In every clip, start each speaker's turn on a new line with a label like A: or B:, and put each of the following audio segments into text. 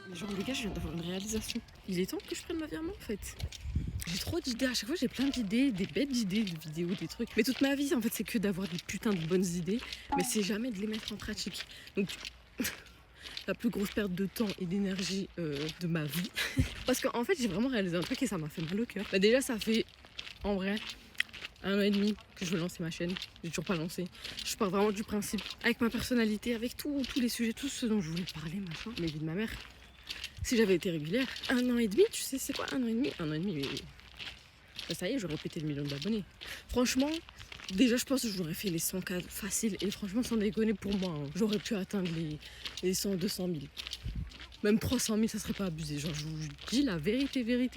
A: Mais genre les gars, je viens d'avoir une réalisation. Il est temps que je prenne ma vie en main en fait. J'ai trop d'idées, à chaque fois j'ai plein d'idées, des bêtes d'idées, de vidéos, des trucs. Mais toute ma vie en fait c'est que d'avoir des putains de bonnes idées, mais c'est jamais de les mettre en pratique. Donc la plus grosse perte de temps et d'énergie de ma vie. Parce qu'en fait j'ai vraiment réalisé un truc et ça m'a fait mal au cœur. Bah, déjà ça fait en vrai 1 an et demi que je veux lancer ma chaîne, j'ai toujours pas lancé. Je pars vraiment du principe, avec ma personnalité, avec tous les sujets, tout ce dont je voulais parler, machin, mais vie de ma mère. Si j'avais été régulière, 1 an et demi, tu sais c'est quoi 1 an et demi? 1 an et demi, mais bah, ça y est, j'aurais pété le million d'abonnés. Franchement, déjà je pense que j'aurais fait les 100K facile et franchement sans déconner pour moi, hein, j'aurais pu atteindre les 100, 200 000. Même 300 000, ça serait pas abusé. Genre, je vous dis la vérité. Mais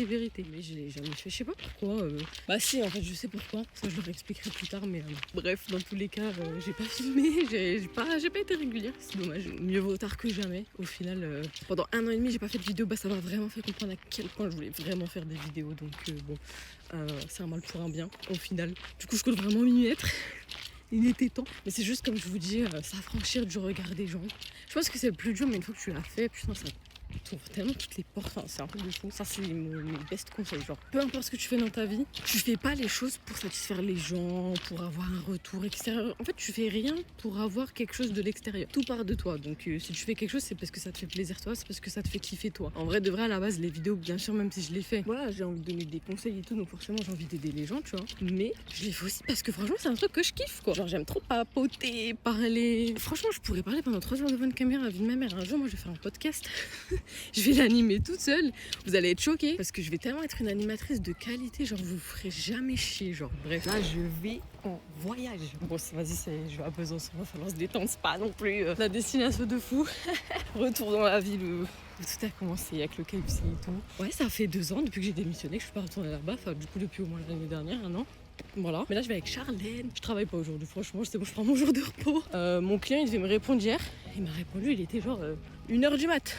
A: je l'ai jamais fait, je sais pas pourquoi. Bah si, en fait, je sais pourquoi. Ça, je le réexpliquerai plus tard. Mais bref, dans tous les cas, j'ai pas filmé. J'ai pas été régulière. C'est dommage. Mieux vaut tard que jamais. Au final, pendant 1 an et demi, j'ai pas fait de vidéo. Bah ça m'a vraiment fait comprendre à quel point je voulais vraiment faire des vidéos. Donc bon, c'est un mal pour un bien, au final. Du coup, je compte vraiment m'y mettre. Il était temps. Mais c'est juste comme je vous dis, s'affranchir du regard des gens. Je pense que c'est le plus dur, mais une fois que tu l'as fait, putain, ça t'ouvre tellement toutes les portes. Enfin, c'est un peu de fou. Ça, c'est mes best conseils. Genre, peu importe ce que tu fais dans ta vie, tu fais pas les choses pour satisfaire les gens, pour avoir un retour extérieur. En fait, tu fais rien pour avoir quelque chose de l'extérieur. Tout part de toi. Donc, si tu fais quelque chose, c'est parce que ça te fait plaisir toi, c'est parce que ça te fait kiffer toi. En vrai, de vrai, à la base, les vidéos, bien sûr, même si je les fais, voilà, j'ai envie de donner des conseils et tout, donc forcément, j'ai envie d'aider les gens, tu vois. Mais je les fais aussi parce que franchement, c'est un truc que je kiffe, quoi. Genre, j'aime trop papoter, parler. Franchement, je pourrais parler pendant 3 heures devant une caméra à vie de ma mère. Un jour, moi, je vais faire un podcast. Je vais l'animer toute seule. Vous allez être choqués parce que je vais tellement être une animatrice de qualité, genre vous ferez jamais chier. Genre bref, là je vais en voyage. Bon, vas-y, je vais à Besançon, il va falloir se détendre, c'est pas non plus la destination de fou. Retour dans la ville où tout a commencé avec le KFC et tout. Ouais, ça fait 2 ans depuis que j'ai démissionné que je suis pas retournée là-bas. Enfin, du coup, depuis au moins l'année dernière, 1 an. Voilà, mais là je vais avec Charlène. Je travaille pas aujourd'hui, franchement, c'est bon, je prends mon jour de repos. Mon client il devait me répondre hier. Il m'a répondu, il était genre 1h du mat'.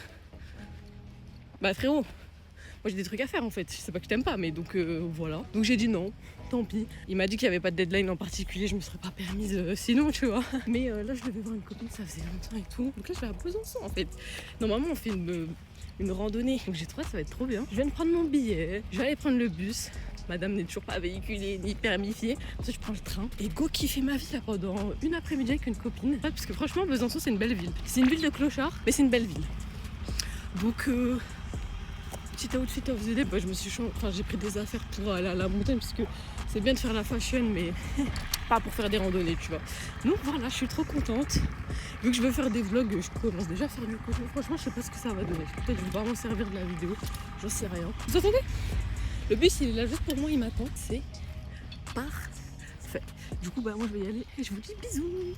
A: Bah frérot, moi j'ai des trucs à faire en fait, je sais pas que je t'aime pas mais donc voilà. Donc j'ai dit non, tant pis. Il m'a dit qu'il y avait pas de deadline en particulier, je me serais pas permise sinon tu vois. Mais là je devais voir une copine, ça faisait longtemps et tout. Donc là je vais à Besançon en fait. Normalement on fait une randonnée, donc j'ai trouvé ça va être trop bien. Je viens de prendre mon billet, je vais aller prendre le bus. Madame n'est toujours pas véhiculée ni permifiée. Ensuite, je prends le train et go kiffer ma vie là pendant une après-midi avec une copine. Ouais, parce que franchement, Besançon, c'est une belle ville. C'est une ville de clochards, mais c'est une belle ville. Donc, petit outfit of the day, bah, j'ai pris des affaires pour aller à la montagne parce que c'est bien de faire la fashion, mais pas pour faire des randonnées, tu vois. Donc voilà, je suis trop contente. Vu que je veux faire des vlogs, je commence déjà à faire du contenu. Franchement, je sais pas ce que ça va donner. Peut-être que je vais vraiment servir de la vidéo. J'en sais rien. Vous entendez ? Le bus il est là juste pour moi, il m'attend, c'est parfait. Du coup bah moi je vais y aller et je vous dis bisous.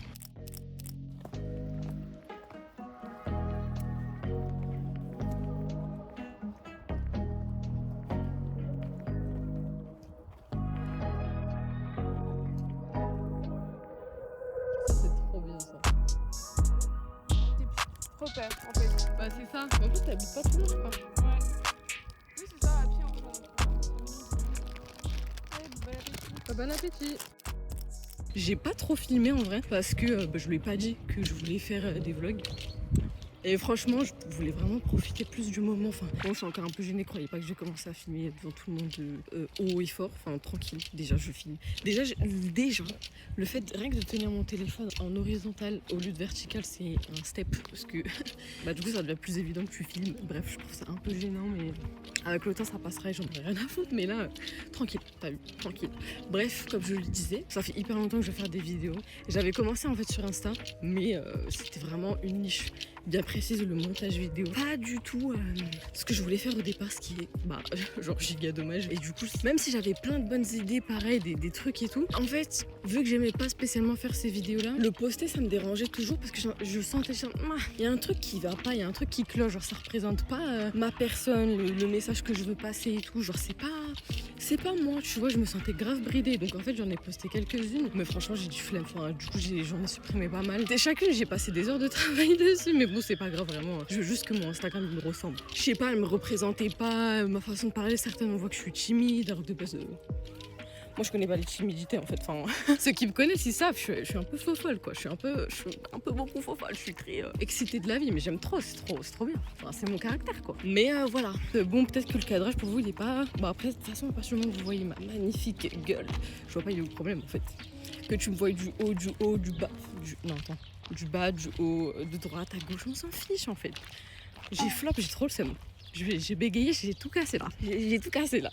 A: C'est trop bien ça.
B: Trop peur en fait.
A: Bah c'est ça, en plus t'habites pas toujours je crois.
B: Ouais. Oui c'est ça, à pied en fait.
A: Bon appétit. J'ai pas trop filmé en vrai parce que je lui ai pas dit que je voulais faire des vlogs. Et franchement, je voulais vraiment profiter plus du moment. Enfin, bon, je suis encore un peu gênée. Croyez pas que j'ai commencé à filmer devant tout le monde haut et fort. Enfin, tranquille. Déjà, je filme. Déjà, le fait rien que de tenir mon téléphone en horizontal au lieu de vertical, c'est un step. Parce que bah, du coup, ça devient plus évident que tu filmes. Bref, je trouve ça un peu gênant, mais avec le temps, ça passera et j'en ai rien à foutre. Mais là, tranquille, t'as vu, tranquille. Bref, comme je le disais, ça fait hyper longtemps que je vais faire des vidéos. J'avais commencé en fait sur Insta, mais c'était vraiment une niche bien précise, le montage vidéo. Pas du tout ce que je voulais faire au départ, ce qui est genre giga dommage. Et du coup, même si j'avais plein de bonnes idées, pareil, des trucs et tout, en fait, vu que j'aimais pas spécialement faire ces vidéos-là, le poster, ça me dérangeait toujours parce que je sentais, il y a un truc qui va pas, il y a un truc qui cloche, genre ça représente pas ma personne, le message que je veux passer et tout, genre c'est pas moi, tu vois, je me sentais grave bridée. Donc en fait, j'en ai posté quelques-unes, mais franchement, j'ai du flemme. Enfin, du coup, j'en ai supprimé pas mal. Et chacune, j'ai passé des heures de travail dessus, mais bon, c'est pas grave, vraiment. Je veux juste que mon Instagram me ressemble. Je sais pas, elle me représentait pas, ma façon de parler, certains on voit que je suis timide, alors de base... Moi, je connais pas les timidités, en fait. Enfin, ceux qui me connaissent, ils savent, je suis un peu fofolle, quoi. Je suis un peu beaucoup fofolle. Je suis très excitée de la vie, mais j'aime trop, c'est trop bien. Enfin, c'est mon caractère, quoi. Mais voilà. Bon, peut-être que le cadrage, pour vous, il est pas... Bon, après, de toute façon, à partir du moment où vous voyez ma magnifique gueule, je vois pas, il est où le problème, en fait. Que tu me voyes du haut, du bas... Non, attends. Du bas, du haut, de droite à gauche, on s'en fiche, en fait. J'ai flop, j'ai trop le seum. J'ai bégayé, j'ai tout cassé, là. J'ai tout cassé, là.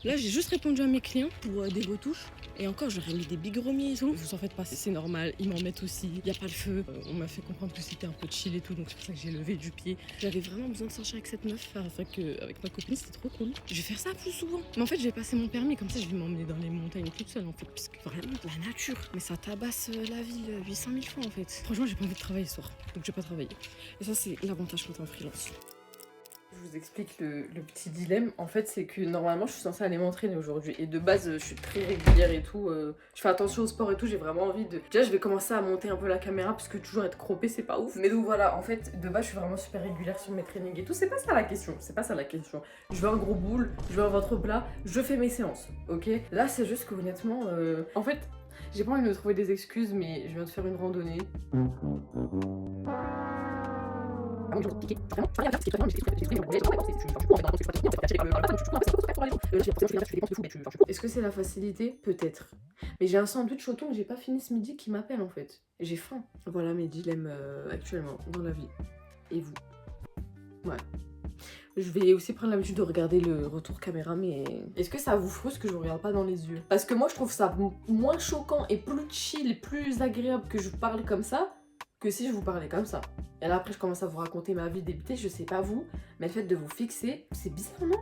A: Là, j'ai juste répondu à mes clients pour des retouches. Et encore, j'aurais mis des big remis et tout. Vous en faites pas, c'est normal. Ils m'en mettent aussi. Il n'y a pas le feu. On m'a fait comprendre que c'était un peu chill et tout. Donc c'est pour ça que j'ai levé du pied. J'avais vraiment besoin de sortir avec cette meuf. Enfin, avec ma copine, c'était trop cool. Je vais faire ça plus souvent. Mais en fait, je vais passer mon permis. Comme ça, je vais m'emmener dans les montagnes toute seule, en fait. Parce que vraiment, la nature. Mais ça tabasse la ville 800 000 fois, en fait. Franchement, j'ai pas envie de travailler ce soir. Donc je vais pas travailler. Et ça, c'est l'avantage quand t'es en freelance. Je vous explique le petit dilemme. En fait, c'est que normalement, je suis censée aller m'entraîner aujourd'hui. Et de base, je suis très régulière et tout. Je fais attention au sport et tout. J'ai vraiment envie de... Déjà, je vais commencer à monter un peu la caméra parce que toujours être croppée, c'est pas ouf. Mais donc voilà, en fait, de base, je suis vraiment super régulière sur mes trainings et tout. C'est pas ça la question. C'est pas ça la question. Je veux un gros boule, je veux un ventre plat, je fais mes séances, ok? Là, c'est juste que honnêtement, en fait, j'ai pas envie de me trouver des excuses, mais je viens de faire une randonnée. Est-ce que c'est la facilité? Peut-être. Mais j'ai un sandwich au thon que j'ai pas fini ce midi qui m'appelle en fait. J'ai faim. Voilà mes dilemmes actuellement dans la vie. Et vous? Ouais. Je vais aussi prendre l'habitude de regarder le retour caméra, mais est-ce que ça vous frustre que je vous regarde pas dans les yeux? Parce que moi je trouve ça moins choquant et plus chill, plus agréable que je parle comme ça que si je vous parlais comme ça. Et là après je commence à vous raconter ma vie débutée, je sais pas vous, mais le fait de vous fixer, c'est bizarre non?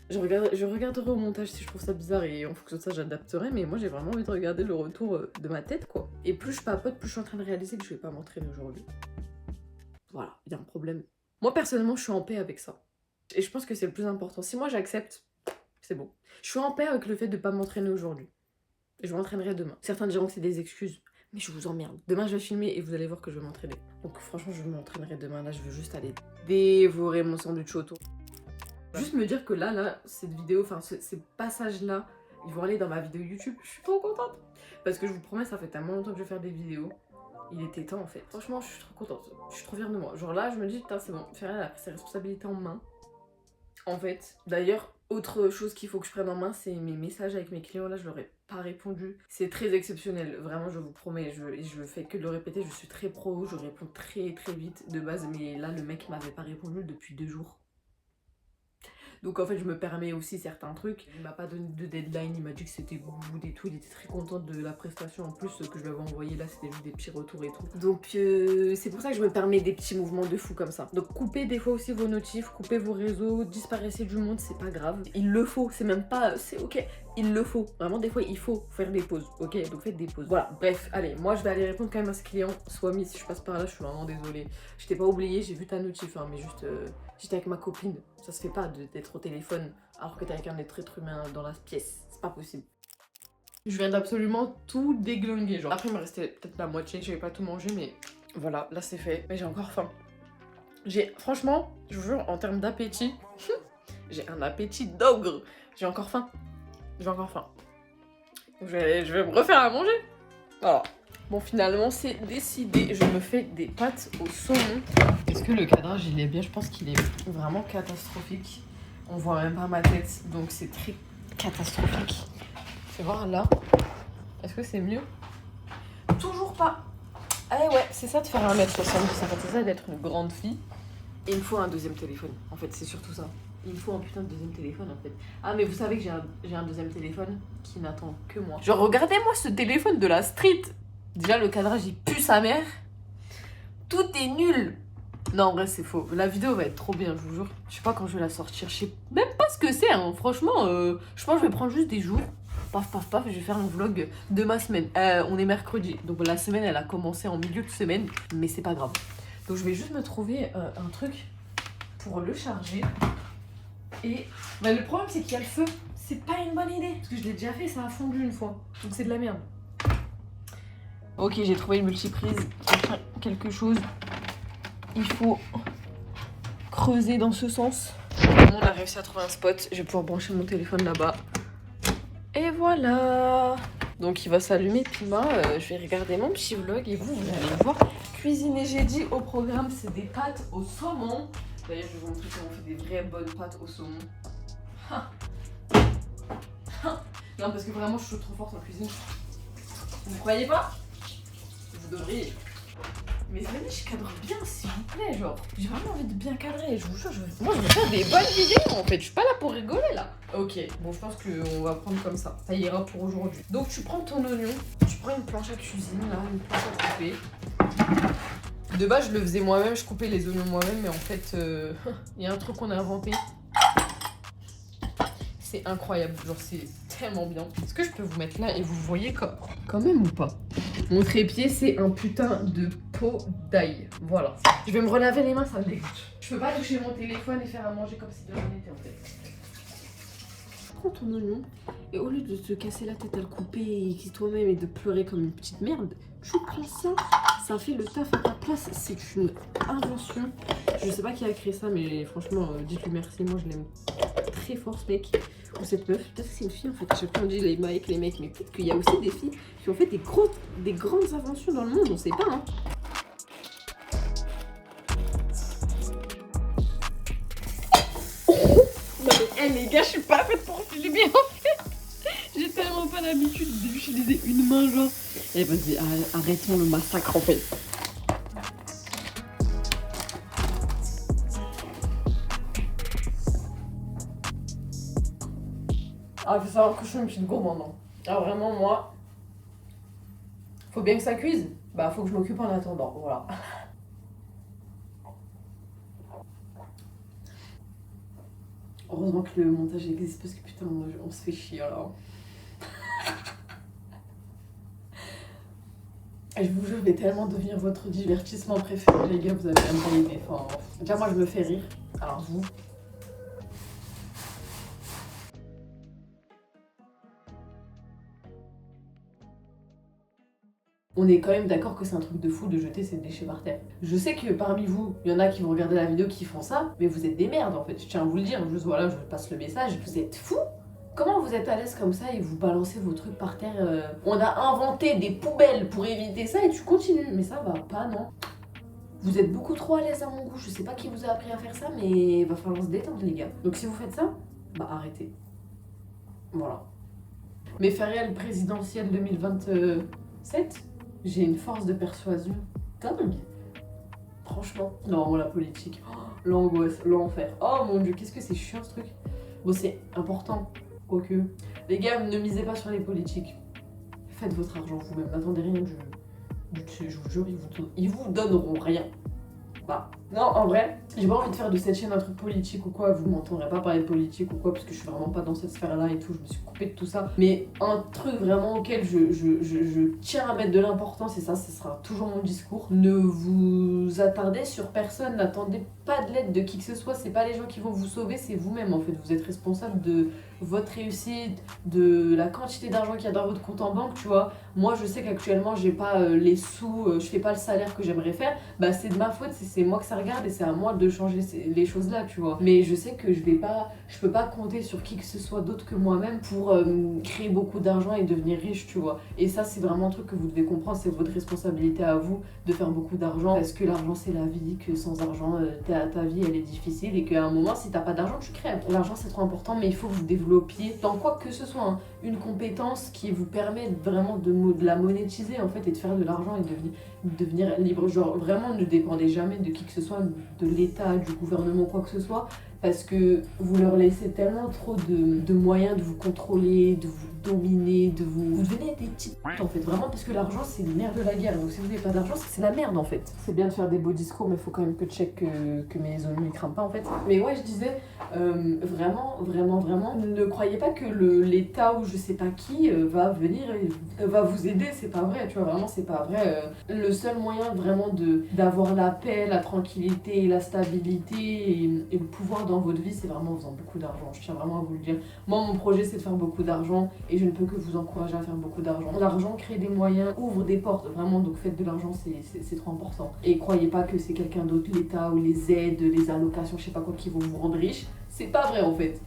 A: Je regarderai au montage si je trouve ça bizarre et en fonction de ça j'adapterai, mais moi j'ai vraiment envie de regarder le retour de ma tête quoi. Et plus je papote, plus je suis en train de réaliser que je vais pas m'entraîner aujourd'hui. Voilà, il y a un problème. Moi personnellement je suis en paix avec ça. Et je pense que c'est le plus important. Si moi j'accepte, c'est bon. Je suis en paix avec le fait de pas m'entraîner aujourd'hui. Je m'entraînerai demain. Certains diront que c'est des excuses. Mais je vous emmerde. Demain, je vais filmer et vous allez voir que je vais m'entraîner. Donc franchement, je m'entraînerai demain. Là, je veux juste aller dévorer mon sandwich auto. Juste me dire que là, cette vidéo, enfin, ces passages-là, ils vont aller dans ma vidéo YouTube. Je suis trop contente. Parce que je vous promets, ça fait tellement longtemps que je vais faire des vidéos. Il était temps, en fait. Franchement, je suis trop contente. Je suis trop fière de moi. Genre là, je me dis, putain, c'est bon. Ferrel a pris ses responsabilités en main. En fait, d'ailleurs, autre chose qu'il faut que je prenne en main, c'est mes messages avec mes clients. Là, je leur ai pas répondu. C'est très exceptionnel, vraiment, je vous promets. Je fais que de le répéter, je suis très pro, je réponds très vite de base. Mais là, le mec m'avait pas répondu depuis 2 jours. Donc en fait je me permets aussi certains trucs. Il m'a pas donné de deadline, il m'a dit que c'était good et tout. Il était très content de la prestation en plus que je lui avais envoyé. Là c'était juste des petits retours et tout. Donc c'est pour ça que je me permets des petits mouvements de fou comme ça. Donc coupez des fois aussi vos notifs, coupez vos réseaux, disparaissez du monde, c'est pas grave. Il le faut, c'est même pas... c'est ok, il le faut. Vraiment des fois il faut faire des pauses, ok? Donc faites des pauses. Voilà, bref, allez, moi je vais aller répondre quand même à ce client. Soit si je passe par là, je suis vraiment désolée. Je t'ai pas oublié, j'ai vu ta notif, hein, mais juste... j'étais avec ma copine, ça se fait pas d'être au téléphone alors que t'es avec un être humain dans la pièce, c'est pas possible. Je viens d'absolument tout déglinguer, genre. Après il me restait peut-être la moitié, j'avais pas tout mangé, mais voilà, là c'est fait. Mais j'ai encore faim. Franchement, je vous jure, en termes d'appétit, j'ai un appétit d'ogre. J'ai encore faim. J'ai encore faim. Je vais me refaire à manger. Voilà. Bon, finalement, c'est décidé. Je me fais des pâtes au saumon. Est-ce que le cadrage, il est bien? Je pense qu'il est vraiment catastrophique. On voit même pas ma tête, donc c'est très catastrophique. Fais voir là. Est-ce que c'est mieux? Toujours pas. Ah ouais, c'est ça de faire 1m70. En fait, c'est ça d'être une grande fille. Et il me faut un deuxième téléphone. En fait, c'est surtout ça. Il me faut un putain de deuxième téléphone en fait. Ah mais vous savez que j'ai un deuxième téléphone qui n'attend que moi. Genre regardez-moi ce téléphone de la street. Déjà le cadrage il pue sa mère. Tout est nul. Non en vrai c'est faux. La vidéo va être trop bien je vous jure. Je sais pas quand je vais la sortir. Je sais même pas ce que c'est hein. Franchement je pense que je vais prendre juste des jours. Paf paf paf, je vais faire un vlog de ma semaine. On est mercredi. Donc la semaine elle a commencé en milieu de semaine. Mais c'est pas grave. Donc je vais juste me trouver un truc pour le charger. Et bah, le problème c'est qu'il y a le feu. C'est pas une bonne idée. Parce que je l'ai déjà fait, ça a fondu une fois. Donc c'est de la merde. Ok, j'ai trouvé une multiprise. Quelque chose. il faut creuser dans ce sens. On a réussi à trouver un spot. Je vais pouvoir brancher mon téléphone là-bas. Et voilà. Donc il va s'allumer. Puis moi, je vais regarder mon petit vlog et vous allez voir. Cuisiner, j'ai dit au programme, c'est des pâtes au saumon. D'ailleurs, je vais vous montrer comment on fait des vraies bonnes pâtes au saumon. Non, parce que vraiment, je suis trop forte en cuisine. Vous ne croyez pas? Vous devriez. Mais venez, je cadre bien, s'il vous plaît, genre. J'ai vraiment envie de bien cadrer, je vous jure. Moi, je veux faire des bonnes vidéos, en fait. Je suis pas là pour rigoler, là. Ok, bon, je pense qu'on va prendre comme ça. Ça ira pour aujourd'hui. Donc, tu prends ton oignon, tu prends une planche à cuisine, là, une planche à couper. De base, je le faisais moi-même, je coupais les oignons moi-même, mais en fait, il y a un truc qu'on a inventé. C'est incroyable, genre c'est tellement bien. Est-ce que je peux vous mettre là et vous voyez quand même ou pas? Mon trépied, c'est un putain de pot d'ail. Voilà. Je vais me relaver les mains, ça me dégoûte. Je peux pas toucher mon téléphone et faire à manger comme si de rien n'était en fait. Prends ton oignon et au lieu de te casser la tête à le couper et toi-même et de pleurer comme une petite merde, tu prends ça. Ça fait le taf à ta place, c'est une invention. Je sais pas qui a créé ça, mais franchement, dites-lui merci. Moi, je l'aime très fort, ce mec. Ou cette meuf. Peut-être que c'est une fille en fait. À chaque fois, on dit les mecs, mais peut-être qu'il y a aussi des filles qui ont fait des grandes inventions dans le monde, on sait pas, hein. Non, mais les gars, je suis pas faite pour filmer en fait. J'ai tellement pas l'habitude d'utiliser une main, genre. Eh vas-y, arrêtons le massacre en fait. Ah, il faut savoir que je suis une petite gourmande. Alors vraiment, moi, faut bien que ça cuise. Bah, faut que je m'occupe en attendant, voilà. Heureusement que le montage existe parce que putain, on se fait chier là. Je vous jure, je vais tellement devenir votre divertissement préféré, les gars, vous avez même pas idée. Enfin, déjà, moi, je me fais rire. Alors, vous. On est quand même d'accord que c'est un truc de fou de jeter ses déchets par terre. Je sais que parmi vous, il y en a qui vont regarder la vidéo qui font ça, mais vous êtes des merdes en fait. Je tiens à vous le dire, juste voilà, je passe le message. Vous êtes fous? Comment vous êtes à l'aise comme ça et vous balancez vos trucs par terre? On a inventé des poubelles pour éviter ça et tu continues. Mais ça va pas, non? Vous êtes beaucoup trop à l'aise à mon goût. Je sais pas qui vous a appris à faire ça, mais il va falloir se détendre, les gars. Donc si vous faites ça, bah arrêtez. Voilà. Mes faits réels présidentiels 2027, j'ai une force de persuasion dingue. Franchement. Non, la politique. Oh, l'angoisse, l'enfer. Oh mon dieu, qu'est-ce que c'est chiant ce truc. Bon, c'est important. Quoique. Les gars, ne misez pas sur les politiques. Faites votre argent vous-même. N'attendez rien je vous jure, ils vous donneront rien. Bah, non, en vrai, j'ai pas envie de faire de cette chaîne un truc politique ou quoi. Vous m'entendrez pas parler de politique ou quoi, parce que je suis vraiment pas dans cette sphère-là et tout. Je me suis coupée de tout ça. Mais un truc vraiment auquel je tiens à mettre de l'importance, et ça, ce sera toujours mon discours. Ne vous attardez sur personne, n'attendez pas de l'aide de qui que ce soit. C'est pas les gens qui vont vous sauver, c'est vous-même en fait. Vous êtes responsable de votre réussite, de la quantité d'argent qu'il y a dans votre compte en banque, tu vois. Moi, je sais qu'actuellement, j'ai pas les sous, je fais pas le salaire que j'aimerais faire. Bah, c'est de ma faute, c'est moi que ça regarde et c'est à moi de changer les choses là, tu vois. Mais je sais que je peux pas compter sur qui que ce soit d'autre que moi-même pour créer beaucoup d'argent et devenir riche, tu vois. Et ça, c'est vraiment un truc que vous devez comprendre, c'est votre responsabilité à vous de faire beaucoup d'argent, parce que l'argent, c'est la vie, que sans argent, ta vie, elle est difficile, et qu'à un moment, si t'as pas d'argent, tu crèves. L'argent, c'est trop important, mais il faut que vous développiez, dans quoi que ce soit, hein, une compétence qui vous permet vraiment de la monétiser, en fait, et de faire de l'argent et de devenir libre. Genre, vraiment, ne dépendez jamais de qui que ce soit, de l'État, du gouvernement, quoi que ce soit, parce que vous leur laissez tellement trop de moyens de vous contrôler, de vous dominer, vous devenez des petites putes en fait, vraiment, parce que l'argent c'est le nerf de la guerre, donc si vous n'avez pas d'argent c'est la merde en fait. C'est bien de faire des beaux discours, mais il faut quand même que check que mes oignons ne crament pas en fait. Mais ouais, je disais, vraiment, ne croyez pas que l'État ou je sais pas qui va venir et va vous aider, c'est pas vrai, tu vois, vraiment c'est pas vrai. Le seul moyen vraiment d'avoir la paix, la tranquillité, la stabilité et le pouvoir dans votre vie, c'est vraiment en faisant beaucoup d'argent. Je tiens vraiment à vous le dire. Moi, mon projet, c'est de faire beaucoup d'argent et je ne peux que vous encourager à faire beaucoup d'argent. L'argent crée des moyens, ouvre des portes, vraiment. Donc faites de l'argent, c'est trop important. Et croyez pas que c'est quelqu'un d'autre, l'État ou les aides, les allocations, je sais pas quoi, qui vont vous rendre riche. C'est pas vrai en fait.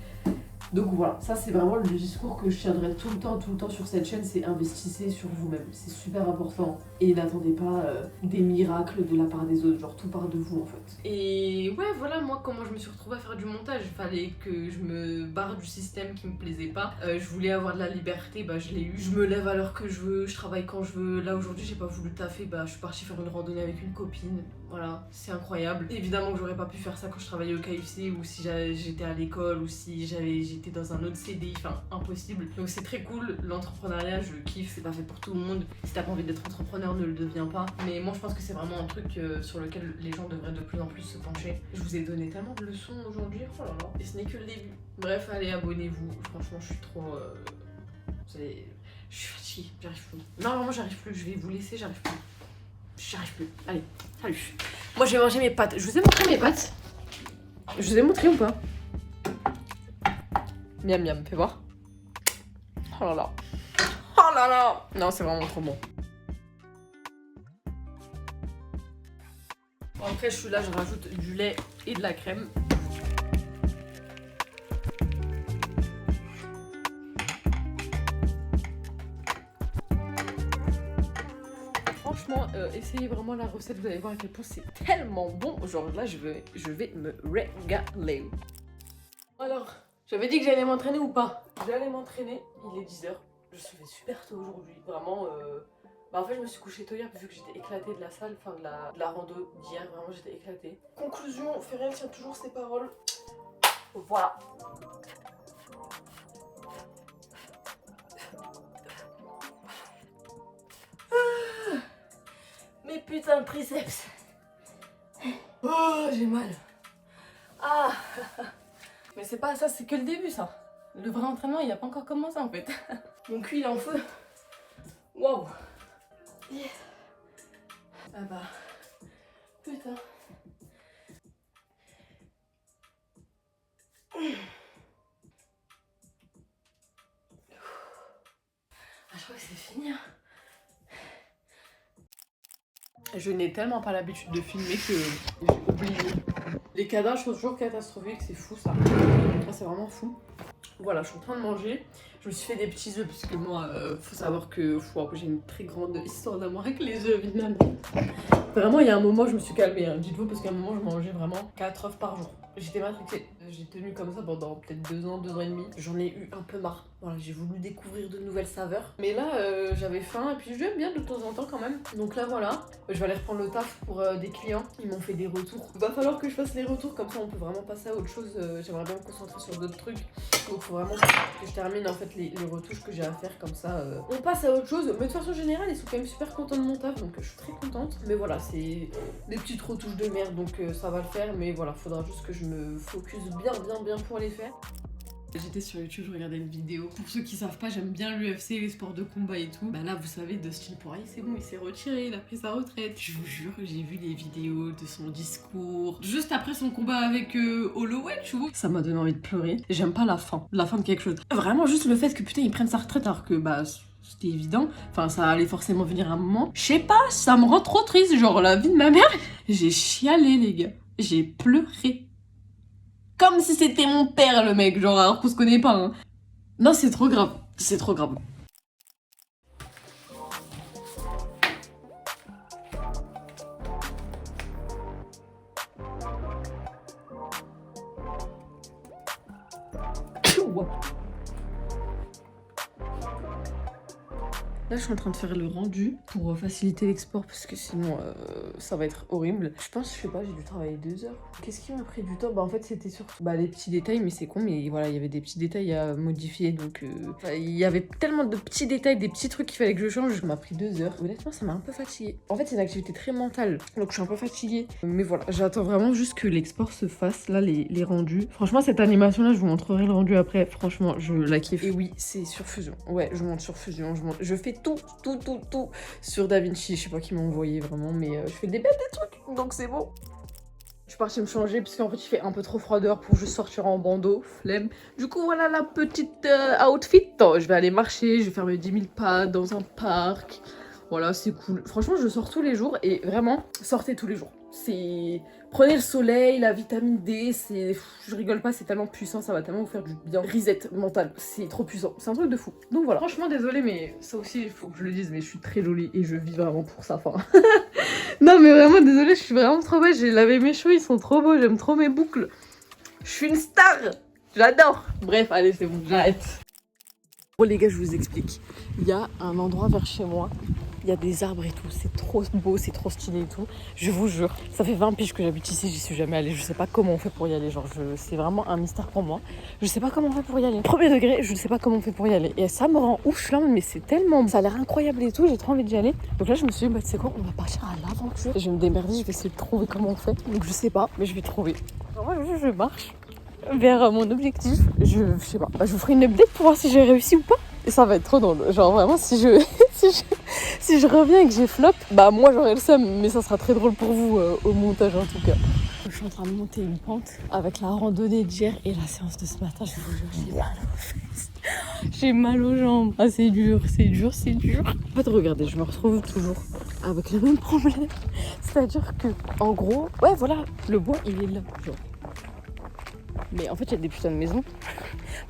A: Donc voilà, ça c'est vraiment le discours que je tiendrai tout le temps sur cette chaîne, c'est investissez sur vous-même, c'est super important. Et n'attendez pas des miracles de la part des autres, genre tout part de vous en fait. Et ouais, voilà, moi comment je me suis retrouvée à faire du montage, il fallait que je me barre du système qui me plaisait pas. Je voulais avoir de la liberté, bah je l'ai eu. Je me lève à l'heure que je veux, je travaille quand je veux. Là aujourd'hui j'ai pas voulu taffer, bah je suis partie faire une randonnée avec une copine. Voilà, c'est incroyable. Évidemment que j'aurais pas pu faire ça quand je travaillais au KFC ou si j'étais à l'école ou si j'étais dans un autre CDI, enfin impossible. Donc c'est très cool, l'entrepreneuriat je kiffe, c'est pas fait pour tout le monde. Si t'as pas envie d'être entrepreneur, ne le deviens pas. Mais moi je pense que c'est vraiment un truc sur lequel les gens devraient de plus en plus se pencher. Je vous ai donné tellement de leçons aujourd'hui, oh là là. Et ce n'est que le début. Bref, allez, abonnez-vous. Franchement, je suis trop... Je suis fatiguée, j'arrive plus. Non, vraiment j'arrive plus, je vais vous laisser, j'arrive plus. J'arrive plus. Allez, salut. Moi je vais manger mes pâtes. Je vous ai montré mes pâtes. Je vous ai montré ou pas? Miam miam, fais voir. Oh là là. Oh là là. Non, c'est vraiment trop bon. Bon, après je suis là, je rajoute du lait et de la crème. Franchement, essayez vraiment la recette, vous allez voir à quel point c'est tellement bon. Genre là, je vais me régaler. Alors, j'avais dit que j'allais m'entraîner ou pas? J'allais m'entraîner, il est 10h. Je suis fait super tôt aujourd'hui, vraiment. En fait, je me suis couchée tôt hier vu que j'étais éclatée de la salle, enfin de la rando d'hier, vraiment j'étais éclatée. Conclusion, Ferrel tient toujours ses paroles. Voilà. Mes putains de triceps. Oh, j'ai mal. Ah. Mais c'est pas ça, c'est que le début ça. Le vrai entraînement, il a pas encore commencé en fait. Mon cul il est en feu. Waouh. Yeah. Ah bah. Putain. Ah, je crois que c'est fini. Hein. Je n'ai tellement pas l'habitude de filmer que j'ai oublié. Les cadavres sont toujours catastrophiques, c'est fou ça. C'est vraiment fou. Voilà, je suis en train de manger. Je me suis fait des petits œufs parce que moi, faut savoir que j'ai une très grande histoire d'amour avec les œufs, évidemment. Vraiment, il y a un moment, je me suis calmée. Hein. Dites-vous, parce qu'à un moment, je mangeais vraiment 4 œufs par jour. J'étais matrixée. J'ai tenu comme ça pendant peut-être 2 ans, 2 ans et demi. J'en ai eu un peu marre. Voilà, j'ai voulu découvrir de nouvelles saveurs. Mais là, j'avais faim et puis je l'aime bien de temps en temps quand même. Donc là, voilà. Je vais aller reprendre le taf pour des clients. Ils m'ont fait des retours. Il va falloir que je fasse les retours, comme ça on peut vraiment passer à autre chose. J'aimerais bien me concentrer sur d'autres trucs. Donc il faut vraiment que je termine en fait les retouches que j'ai à faire, comme ça on passe à autre chose. Mais de façon générale, ils sont quand même super contents de mon taf, donc je suis très contente. Mais voilà, c'est des petites retouches de merde, donc ça va le faire. Mais voilà, faudra juste que je me focus bien pour les faire. J'étais sur YouTube, je regardais une vidéo. Pour ceux qui savent pas, j'aime bien l'UFC, les sports de combat et tout. Bah là, vous savez, Dustin Poirier, c'est bon, il s'est retiré, il a pris sa retraite. Je vous jure, j'ai vu les vidéos de son discours. Juste après son combat avec Holloway, tu vois. Ça m'a donné envie de pleurer. J'aime pas la fin de quelque chose. Vraiment, juste le fait que putain, il prenne sa retraite alors que bah... c'était évident, enfin ça allait forcément venir un moment. Je sais pas, ça me rend trop triste, genre la vie de ma mère. J'ai chialé les gars, j'ai pleuré. Comme si c'était mon père le mec, genre alors qu'on se connaît pas. Hein. Non c'est trop grave, c'est trop grave. Là, je suis en train de faire le rendu pour faciliter l'export parce que sinon ça va être horrible. Je pense, je sais pas, j'ai dû travailler 2 heures. Qu'est-ce qui m'a pris du temps? Bah en fait, c'était surtout les petits détails, mais c'est con, mais voilà, il y avait des petits détails à modifier. Donc il y avait tellement de petits détails, des petits trucs qu'il fallait que je change. Ça m'a pris 2 heures. Honnêtement, ça m'a un peu fatiguée. En fait, c'est une activité très mentale, donc je suis un peu fatiguée. Mais voilà, j'attends vraiment juste que l'export se fasse, là, les rendus. Franchement, cette animation-là, je vous montrerai le rendu après. Franchement, je la kiffe. Et oui, c'est sur Fusion. Ouais, je monte sur Fusion, je fais tout sur DaVinci, je sais pas qui m'a envoyé vraiment, mais je fais des bêtes des trucs, donc c'est bon. Je suis partie me changer parce qu'en fait il fait un peu trop froid dehors pour juste sortir en bandeau, flemme. Du coup voilà la petite outfit. Je vais aller marcher, je vais faire mes 10 000 pas dans un parc. Voilà, c'est cool. Franchement, je sors tous les jours et vraiment, sortez tous les jours. C'est... Prenez le soleil, la vitamine D, c'est... Je rigole pas, c'est tellement puissant, ça va tellement vous faire du bien. Reset mental, c'est trop puissant, c'est un truc de fou. Donc voilà. Franchement, désolée, mais ça aussi, il faut que je le dise, mais je suis très jolie et je vis vraiment pour ça. Enfin... non, mais vraiment, désolée, je suis vraiment trop belle. J'ai lavé mes cheveux, ils sont trop beaux, j'aime trop mes boucles. Je suis une star, j'adore. Bref, allez, c'est bon, j'arrête. Bon les gars, je vous explique. Il y a un endroit vers chez moi. Il y a des arbres et tout, c'est trop beau, c'est trop stylé et tout. Je vous jure, ça fait 20 piges que j'habite ici, j'y suis jamais allée. Je sais pas comment on fait pour y aller, genre c'est vraiment un mystère pour moi. Je sais pas comment on fait pour y aller. Premier degré, je ne sais pas comment on fait pour y aller. Et ça me rend ouf là, mais c'est tellement... Ça a l'air incroyable et tout, j'ai trop envie d'y aller. Donc là je me suis dit, bah tu sais quoi, on va partir à l'aventure. Je vais me démerder, je vais essayer de trouver comment on fait. Donc je sais pas, mais je vais trouver. Alors, moi je marche vers mon objectif. Je sais pas, bah, je vous ferai une update pour voir si j'ai réussi ou pas. Et ça va être trop drôle. Genre vraiment si je... Si je reviens et que j'ai flop, bah moi j'aurai le seum, mais ça sera très drôle pour vous au montage en tout cas. Je suis en train de monter une pente avec la randonnée d'hier et la séance de ce matin, je vous jure, j'ai mal aux fesses. J'ai mal aux jambes. Ah c'est dur, c'est dur, c'est dur. En fait regardez, je me retrouve toujours avec le même problème. C'est-à-dire que, en gros, ouais voilà, le bois il est là, genre. Mais en fait il y a des putains de maisons.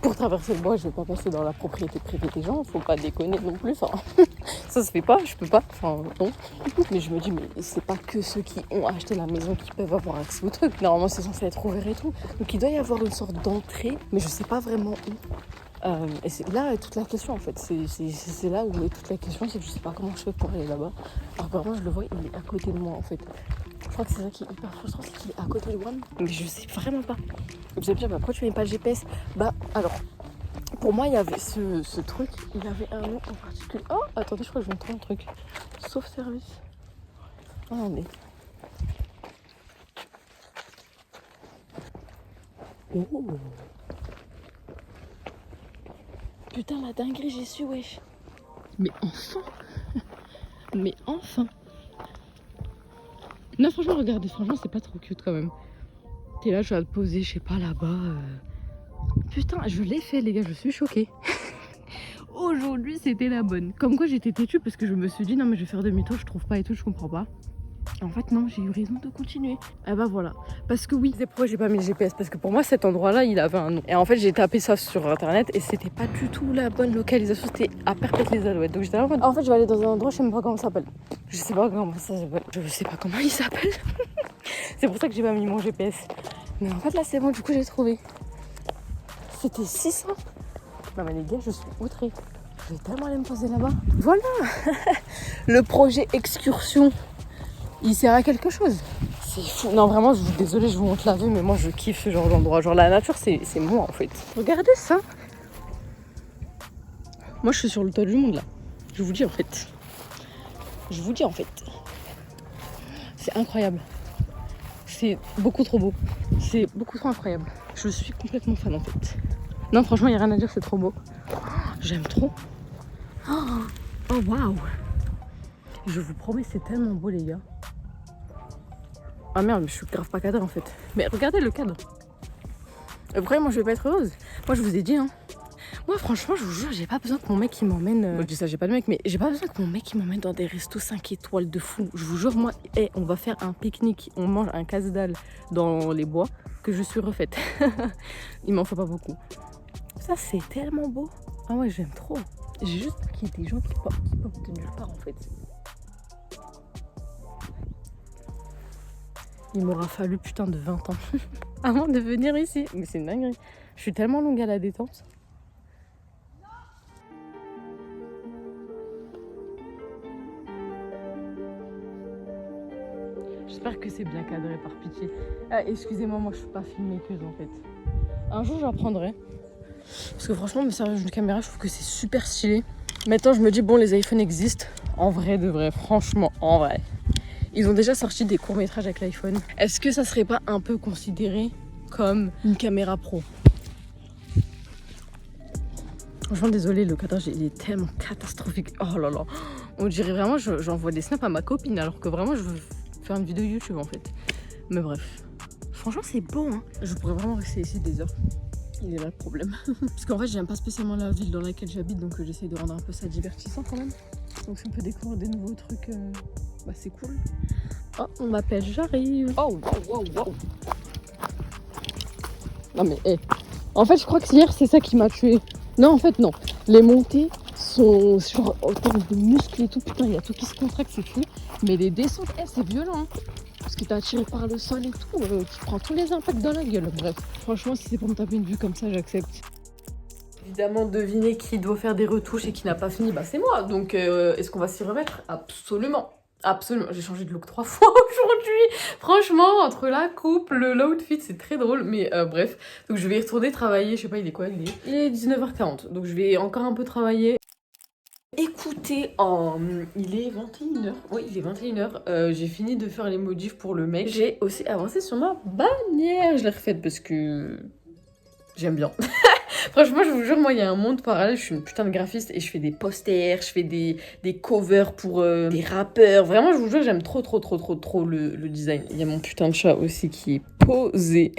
A: Pour traverser le bois, je vais pas passer dans la propriété privée des gens, faut pas déconner non plus. Enfin, ça se fait pas, je peux pas. Enfin, non. Mais je me dis, mais c'est pas que ceux qui ont acheté la maison qui peuvent avoir accès au truc. Normalement, c'est censé être ouvert et tout. Donc, il doit y avoir une sorte d'entrée, mais je sais pas vraiment où. Et c'est là toute la question en fait. C'est là où est toute la question, c'est que je sais pas comment je fais pour aller là-bas. Alors, vraiment, je le vois, il est à côté de moi en fait. Je crois que c'est ça qui est hyper frustrant, c'est qu'il est à côté de moi. Mais je sais vraiment pas. Vous allez me dire, bah, pourquoi tu mets pas le GPS? Bah, alors, pour moi, il y avait ce truc, il avait un nom en particulier. Oh, attendez, je crois que je vais me tromper un truc. Sauf service. Attendez. Oh. Putain, la dinguerie, j'ai su, wesh. Mais enfin. Mais enfin. Non, franchement, regardez, franchement, c'est pas trop cute quand même. T'es là, je vais te poser, je sais pas, là-bas. Putain, je l'ai fait, les gars, je suis choquée. Aujourd'hui, c'était la bonne. Comme quoi, j'étais têtue parce que je me suis dit, non, mais je vais faire demi-tour, je trouve pas et tout, je comprends pas. En fait, non, j'ai eu raison de continuer. Ah bah voilà. Parce que oui, c'est pourquoi j'ai pas mis le GPS. Parce que pour moi, cet endroit-là, il avait un nom. Et en fait, j'ai tapé ça sur internet et c'était pas du tout la bonne localisation. C'était à Perpète-les-Alouettes. Donc j'étais là en mode, en fait, je vais aller dans un endroit, je sais même pas comment ça s'appelle. Je sais pas comment ça s'appelle. Je sais pas comment il s'appelle. C'est pour ça que j'ai pas mis mon GPS. Mais en fait, là, c'est bon, du coup, j'ai trouvé. C'était si simple. Non, mais les gars, je suis outrée. Je vais tellement aller me poser là-bas. Voilà. Le projet excursion. Il sert à quelque chose. C'est fou. Non, vraiment, désolée, je vous montre la vue, mais moi, je kiffe ce genre d'endroit. Genre, la nature, c'est moi, en fait. Regardez ça. Moi, je suis sur le toit du monde, là. Je vous dis, en fait. Je vous dis, en fait. C'est incroyable. C'est beaucoup trop beau. C'est beaucoup trop incroyable. Je suis complètement fan, en fait. Non, franchement, il n'y a rien à dire, c'est trop beau. J'aime trop. Oh, waouh. Je vous promets, c'est tellement beau, les gars. Ah merde, mais je suis grave pas cadrée en fait. Mais regardez le cadre. Après, moi je vais pas être heureuse. Moi je vous ai dit, hein. Moi franchement, je vous jure, j'ai pas besoin que mon mec il m'emmène. Je dis ça, j'ai pas de mec, mais j'ai pas besoin que mon mec il m'emmène dans des restos 5 étoiles de fou. Je vous jure, moi, on va faire un pique-nique. On mange un casse-dalle dans les bois que je suis refaite. Il m'en faut pas beaucoup. Ça, c'est tellement beau. Ah ouais, j'aime trop. J'ai juste qu'il y ait des gens qui pop de nulle part en fait. Il m'aura fallu putain de 20 ans avant de venir ici. Mais c'est une dinguerie. Je suis tellement longue à la détente. J'espère que c'est bien cadré, par pitié. Ah, excusez-moi, moi je suis pas filmeuse en fait. Un jour j'apprendrai. Parce que franchement, me servir d'une caméra, je trouve que c'est super stylé. Maintenant je me dis, bon, les iPhones existent. En vrai de vrai, franchement, en vrai. Ils ont déjà sorti des courts-métrages avec l'iPhone. Est-ce que ça serait pas un peu considéré comme une caméra pro? Franchement, désolé, le cadrage il est tellement catastrophique. Oh là là. On dirait vraiment, j'envoie des snaps à ma copine alors que vraiment je veux faire une vidéo YouTube en fait. Mais bref. Franchement, c'est beau, hein. Je pourrais vraiment rester ici des heures. Il est là le problème. Parce qu'en fait, j'aime pas spécialement la ville dans laquelle j'habite, donc j'essaie de rendre un peu ça divertissant quand même. Donc si on peut découvrir des nouveaux trucs, bah c'est cool. Oh, on m'appelle, j'arrive. Oh, wow. Non mais, en fait, je crois que hier, c'est ça qui m'a tué. Non, en fait, non. Les montées sont genre en termes de muscles et tout. Putain, il y a tout qui se contracte, c'est fou. Mais les descentes, c'est violent. Hein. Parce que t'es attiré par le sol et tout. Tu prends tous les impacts dans la gueule. Bref, franchement, si c'est pour me taper une vue comme ça, j'accepte. Évidemment, devinez qui doit faire des retouches et qui n'a pas fini, bah c'est moi. Donc, est-ce qu'on va s'y remettre? Absolument. Absolument. J'ai changé de look 3 fois aujourd'hui. Franchement, entre la coupe, l'outfit, c'est très drôle. Mais bref, donc je vais y retourner travailler. Je sais pas, il est quoi? Il est 19h40. Donc je vais encore un peu travailler. Écoutez, il est 21h. Oui, il est 21h. J'ai fini de faire les modifs pour le mec. J'ai aussi avancé sur ma bannière. Je l'ai refaite parce que j'aime bien. Franchement, je vous jure, moi, il y a un monde parallèle. Je suis une putain de graphiste et je fais des posters, je fais des covers pour des rappeurs. Vraiment, je vous jure, j'aime trop le design. Il y a mon putain de chat aussi qui est posé.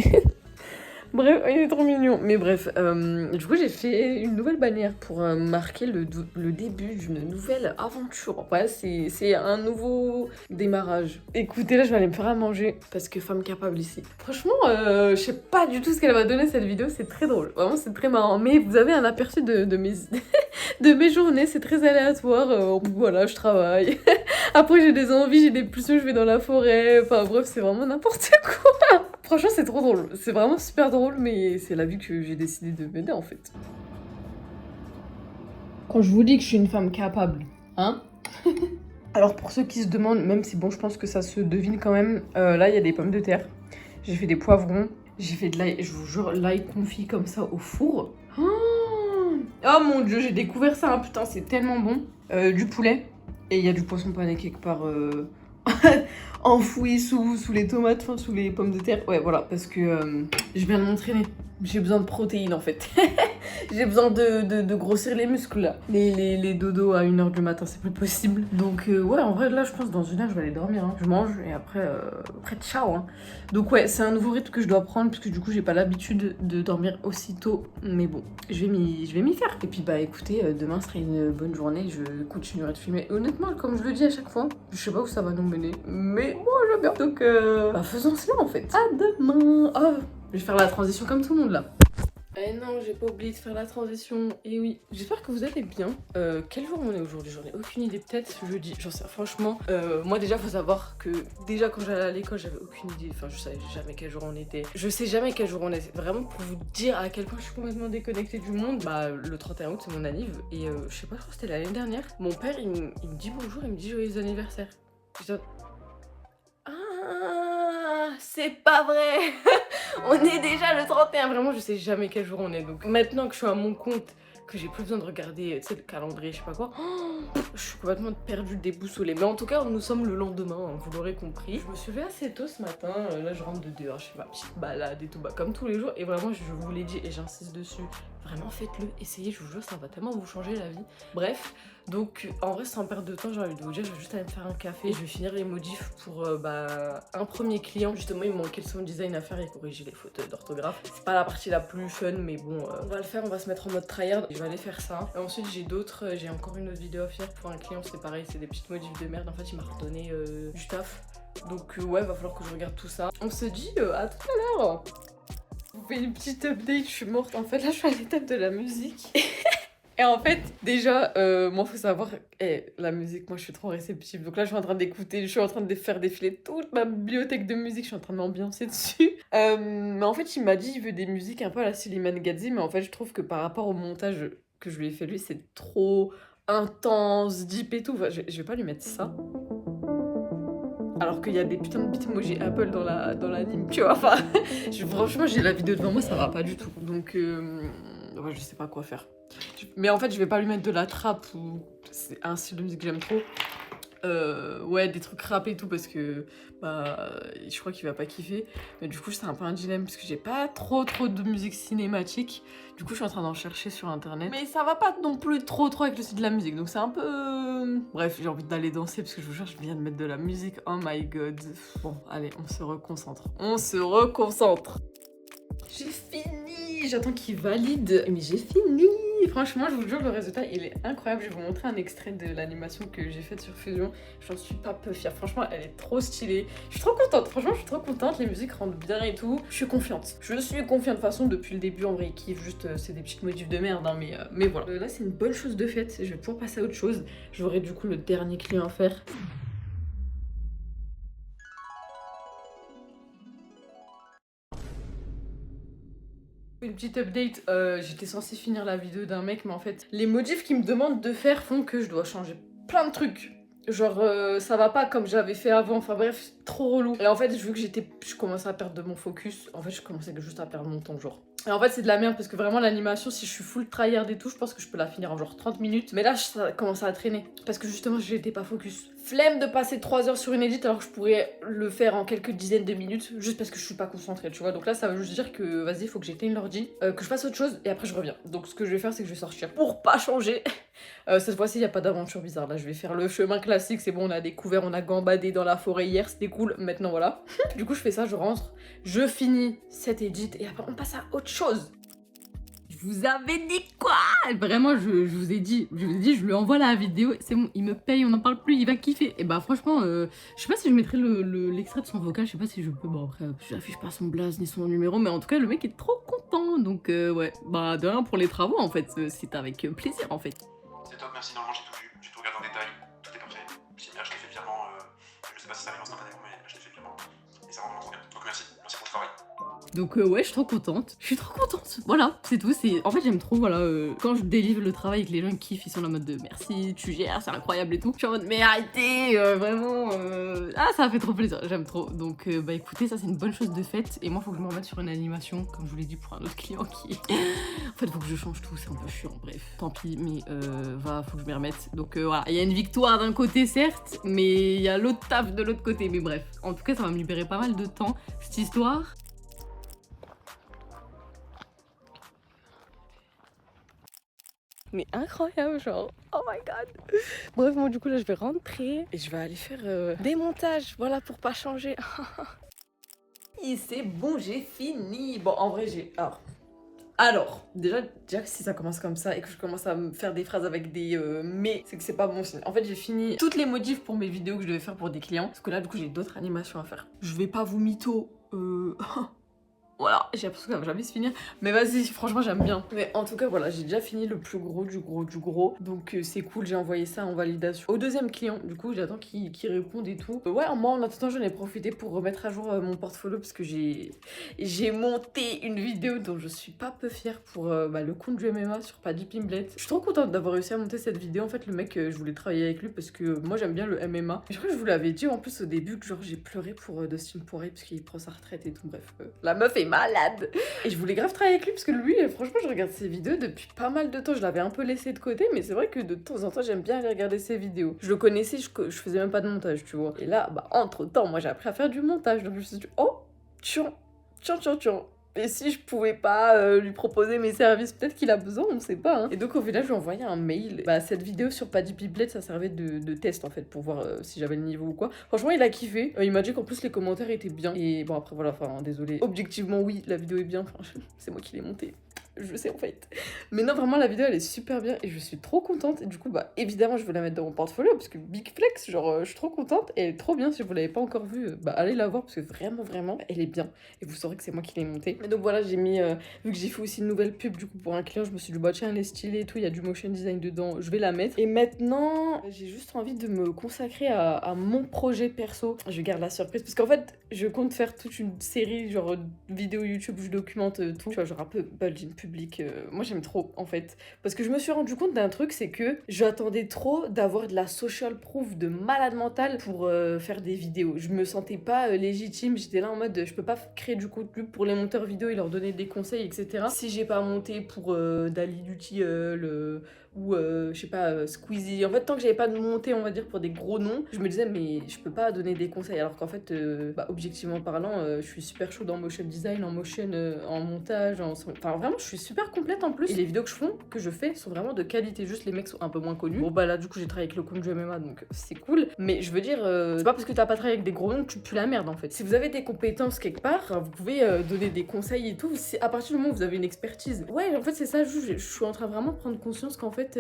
A: Bref, il est trop mignon. Mais bref, du coup, j'ai fait une nouvelle bannière pour marquer le début d'une nouvelle aventure. Ouais, c'est un nouveau démarrage. Écoutez, là, je vais aller me faire à manger parce que femme capable ici. Franchement, je sais pas du tout ce qu'elle va donner cette vidéo. C'est très drôle. Vraiment, c'est très marrant. Mais vous avez un aperçu de mes de mes journées. C'est très aléatoire. Voilà, je travaille. Après, j'ai des envies, j'ai des pulsions, je vais dans la forêt. Enfin, bref, c'est vraiment n'importe quoi. Franchement, c'est trop drôle. C'est vraiment super drôle, mais c'est la vie que j'ai décidé de mener en fait. Quand je vous dis que je suis une femme capable, hein? Alors pour ceux qui se demandent, même si bon, je pense que ça se devine quand même, là il y a des pommes de terre. J'ai fait des poivrons, j'ai fait de l'ail, je vous jure, l'ail confit comme ça au four. Oh mon dieu, j'ai découvert ça, hein, putain, c'est tellement bon. Du poulet, et il y a du poisson pané quelque part... enfoui sous les tomates, enfin sous les pommes de terre. Ouais, voilà, parce que je viens de m'entraîner. J'ai besoin de protéines en fait. J'ai besoin de grossir les muscles là. Les dodos à 1h du matin, c'est plus possible. Donc ouais, en vrai, là, je pense dans 1 heure, je vais aller dormir. Hein. Je mange et après ciao. Hein. Donc ouais, c'est un nouveau rythme que je dois prendre puisque du coup, j'ai pas l'habitude de dormir aussitôt. Mais bon, je vais m'y faire. Et puis bah écoutez, demain sera une bonne journée. Je continuerai de filmer. Honnêtement, comme je le dis à chaque fois, je sais pas où ça va nous mener. Mais moi, j'aime bien. Donc bah faisons cela en fait. À demain. Oh, je vais faire la transition comme tout le monde là. Eh non, j'ai pas oublié de faire la transition. Et oui, j'espère que vous allez bien. Quel jour on est aujourd'hui? J'en ai aucune idée. Peut-être jeudi. J'en sais franchement. Moi déjà, faut savoir que déjà quand j'allais à l'école, j'avais aucune idée. Enfin, je savais jamais quel jour on était. Je sais jamais quel jour on est. Vraiment pour vous dire à quel point je suis complètement déconnectée du monde. Bah, le 31 août, c'est mon anniv. Et je sais pas, je crois que c'était l'année dernière. Mon père, il me dit bonjour, il me dit joyeux anniversaire. Je dis, ah, c'est pas vrai. On est déjà le 31, vraiment je sais jamais quel jour on est. Donc maintenant que je suis à mon compte, que j'ai plus besoin de regarder le calendrier, je sais pas quoi, je suis complètement perdue, déboussolée. Mais en tout cas, nous sommes le lendemain, hein, vous l'aurez compris. Je me suis levée assez tôt ce matin, là je rentre de dehors, je fais ma petite balade et tout, bah, comme tous les jours. Et vraiment, je vous l'ai dit et j'insiste dessus, vraiment faites-le, essayez, je vous jure, ça va tellement vous changer la vie. Bref, donc en vrai, sans perdre de temps, j'ai envie de vous dire, je vais juste aller me faire un café. Je vais finir les modifs pour un premier client. Justement, il me manquait le sound design à faire et corriger les fautes d'orthographe. C'est pas la partie la plus fun, mais bon, on va le faire, on va se mettre en mode tryhard. Je vais aller faire ça. Et ensuite, j'ai encore une autre vidéo à faire pour un client, c'est pareil, c'est des petites modifs de merde. En fait, il m'a redonné du taf. Donc ouais, va falloir que je regarde tout ça. On se dit à tout à l'heure. Je vous fais une petite update, je suis morte. En fait, là, je suis à l'étape de la musique. Et en fait, déjà, moi, faut savoir, la musique, moi, je suis trop réceptive. Donc là, je suis en train d'écouter, je suis en train de faire défiler toute ma bibliothèque de musique, je suis en train de m'ambiancer dessus. Mais en fait, il m'a dit, il veut des musiques un peu à la Slimane Gadzi, mais en fait, je trouve que par rapport au montage que je lui ai fait, lui, c'est trop intense, deep et tout. Enfin, je vais pas lui mettre ça. Alors qu'il y a des putains de bitmojis Apple dans l'anime, tu vois. Enfin, franchement, j'ai la vidéo devant moi, ça va pas du tout. Donc, ouais, je sais pas quoi faire. Mais en fait, je vais pas lui mettre de la trappe ou c'est un style de musique que j'aime trop. Ouais, des trucs rap et tout parce que bah je crois qu'il va pas kiffer. Mais du coup c'est un peu un dilemme parce que j'ai pas trop de musique cinématique. Du coup je suis en train d'en chercher sur internet. Mais ça va pas non plus trop avec le style de la musique. Donc c'est un peu... Bref, j'ai envie d'aller danser parce que je vous jure je viens de mettre de la musique. Oh my god. Bon allez, on se reconcentre. On se reconcentre. J'ai fini. J'attends qu'il valide. Mais j'ai fini. Franchement, je vous jure, le résultat, il est incroyable. Je vais vous montrer un extrait de l'animation que j'ai faite sur Fusion. J'en suis pas peu fière. Franchement, elle est trop stylée. Je suis trop contente. Franchement, je suis trop contente. Les musiques rendent bien et tout. Je suis confiante. Je suis confiante. De toute façon, depuis le début, en vrai, il kiffe. Juste, c'est des petites motifs de merde, hein, mais voilà. Là, c'est une bonne chose de faite. Je vais pouvoir passer à autre chose. J'aurai du coup le dernier client à faire. Une petite update, j'étais censée finir la vidéo d'un mec, mais en fait, les modifs qu'il me demande de faire font que je dois changer plein de trucs. Genre, ça va pas comme j'avais fait avant, enfin bref, trop relou. Et en fait, vu que je commençais à perdre de mon focus, en fait, je commençais juste à perdre mon temps, genre. Et en fait, c'est de la merde parce que vraiment, l'animation, si je suis full tryhard et tout, je pense que je peux la finir en genre 30 minutes. Mais là, ça commence à traîner parce que justement, j'étais pas focus. Flemme de passer 3 heures sur une edit alors que je pourrais le faire en quelques dizaines de minutes juste parce que je suis pas concentrée, tu vois. Donc là, ça veut juste dire que vas-y, faut que j'éteigne l'ordi, que je fasse autre chose et après je reviens. Donc ce que je vais faire, c'est que je vais sortir pour pas changer. Cette fois-ci, il y a pas d'aventure bizarre. Là, je vais faire le chemin classique. C'est bon, on a découvert, on a gambadé dans la forêt hier, c'était cool. Maintenant, voilà. Du coup, je fais ça, je rentre, je finis cette edit et après, on passe à autre chose. Je vous avais dit quoi? Vraiment, je vous ai dit, je lui envoie la vidéo, c'est bon, il me paye, on n'en parle plus, il va kiffer. Et bah franchement, je sais pas si je mettrai l'extrait de son vocal, je sais pas si je peux, bon après, je n'affiche pas son blaze ni son numéro, mais en tout cas, le mec est trop content, donc ouais, bah de rien pour les travaux en fait, c'est avec plaisir en fait.
C: C'est top, merci, normalement j'ai tout vu, j'ai tout regardé en détail, tout est parfait. Signature, je t'ai fait le virement, je sais pas si ça arrive instantanément, mais je t'ai fait le virement. Et ça rend vraiment trop bien. Donc merci pour le travail.
A: Donc ouais, je suis trop contente. Je suis trop contente. Voilà, c'est tout. En fait, j'aime trop, voilà, quand je délivre le travail et que les gens kiffent, ils sont en mode de merci, tu gères, c'est incroyable et tout. Je suis en mode mais arrêtez, vraiment. Ah, ça fait trop plaisir, j'aime trop. Donc bah écoutez, ça c'est une bonne chose de faite. Et moi, faut que je me remette sur une animation, comme je vous l'ai dit pour un autre client qui est... En fait, faut que je change tout, c'est un peu chiant. Bref, tant pis, mais faut que je m'y remette. Donc voilà, il y a une victoire d'un côté, certes, mais il y a l'autre taf de l'autre côté. Mais bref, en tout cas, ça va me libérer pas mal de temps, cette histoire. Mais incroyable, genre, oh my god. Bref, moi du coup là je vais rentrer et je vais aller faire des montages, voilà, pour pas changer. Et c'est bon, j'ai fini. Bon, en vrai, Alors, déjà si ça commence comme ça et que je commence à me faire des phrases avec des mais, c'est que c'est pas bon signe. En fait, j'ai fini toutes les modifs pour mes vidéos que je devais faire pour des clients. Parce que là, du coup, j'ai d'autres animations à faire. Je vais pas vous mytho. Voilà, j'ai l'impression que ça va jamais se finir. Mais vas-y, franchement, j'aime bien. Mais en tout cas, voilà, j'ai déjà fini le plus gros du gros. Donc c'est cool, j'ai envoyé ça en validation au deuxième client. Du coup, j'attends qu'il réponde et tout. Ouais, moi, en attendant, j'en ai profité pour remettre à jour mon portfolio parce que j'ai monté une vidéo dont je suis pas peu fière pour le compte du MMA sur Paddy Pimblett. Je suis trop contente d'avoir réussi à monter cette vidéo. En fait, le mec, je voulais travailler avec lui parce que moi, j'aime bien le MMA. Et je crois que je vous l'avais dit en plus au début que genre j'ai pleuré pour Dustin Poirier parce qu'il prend sa retraite et tout. Bref, la meuf est malade. Et je voulais grave travailler avec lui parce que lui, franchement, je regarde ses vidéos depuis pas mal de temps. Je l'avais un peu laissé de côté, mais c'est vrai que de temps en temps, j'aime bien aller regarder ses vidéos. Je le connaissais, je faisais même pas de montage, tu vois. Et là, bah, entre temps, moi, j'ai appris à faire du montage. Donc je me suis dit, oh, tiens. Et si je pouvais pas lui proposer mes services, peut-être qu'il a besoin, on sait pas. Hein. Et donc au final, je lui ai envoyé un mail. Bah, cette vidéo sur Paddy Pimblett, ça servait de test en fait pour voir si j'avais le niveau ou quoi. Franchement, il a kiffé. Il m'a dit qu'en plus les commentaires étaient bien. Et bon, après voilà, enfin, désolé. Objectivement, oui, la vidéo est bien. Enfin, c'est moi qui l'ai montée. Je sais en fait. Mais non, vraiment, la vidéo elle est super bien et je suis trop contente. Et du coup, bah évidemment, je veux la mettre dans mon portfolio parce que big flex, genre, je suis trop contente et elle est trop bien. Si vous l'avez pas encore vue, bah allez la voir parce que vraiment, elle est bien. Et vous saurez que c'est moi qui l'ai montée. Et donc voilà, j'ai mis, vu que j'ai fait aussi une nouvelle pub du coup pour un client, je me suis dit, bah tiens, elle est stylée et tout, il y a du motion design dedans, je vais la mettre. Et maintenant, j'ai juste envie de me consacrer à mon projet perso. Je garde la surprise parce qu'en fait, je compte faire toute une série, genre vidéo YouTube où je documente tout. Tu vois, genre un peu bulging public. Moi, j'aime trop en fait. Parce que je me suis rendu compte d'un truc, c'est que j'attendais trop d'avoir de la social proof de malade mental pour faire des vidéos. Je me sentais pas légitime. J'étais là en mode, je peux pas créer du contenu pour les monteurs vidéo et leur donner des conseils, etc. Si j'ai pas monté pour Dali Duty, ou je sais pas, Squeezie. En fait, tant que j'avais pas de montée, on va dire, pour des gros noms, je me disais, mais je peux pas donner des conseils. Alors qu'en fait, objectivement parlant, je suis super chaude en motion design, en motion, en montage, enfin vraiment, je suis super complète en plus. Et les vidéos que je fais sont vraiment de qualité, juste les mecs sont un peu moins connus. Bon, bah là, du coup, j'ai travaillé avec le compte du MMA, donc c'est cool. Mais je veux dire, c'est pas parce que t'as pas travaillé avec des gros noms que tu pues la merde en fait. Si vous avez des compétences quelque part, vous pouvez donner des conseils et tout. C'est à partir du moment où vous avez une expertise. Ouais, en fait, c'est ça, je suis en train de vraiment prendre conscience qu'en fait,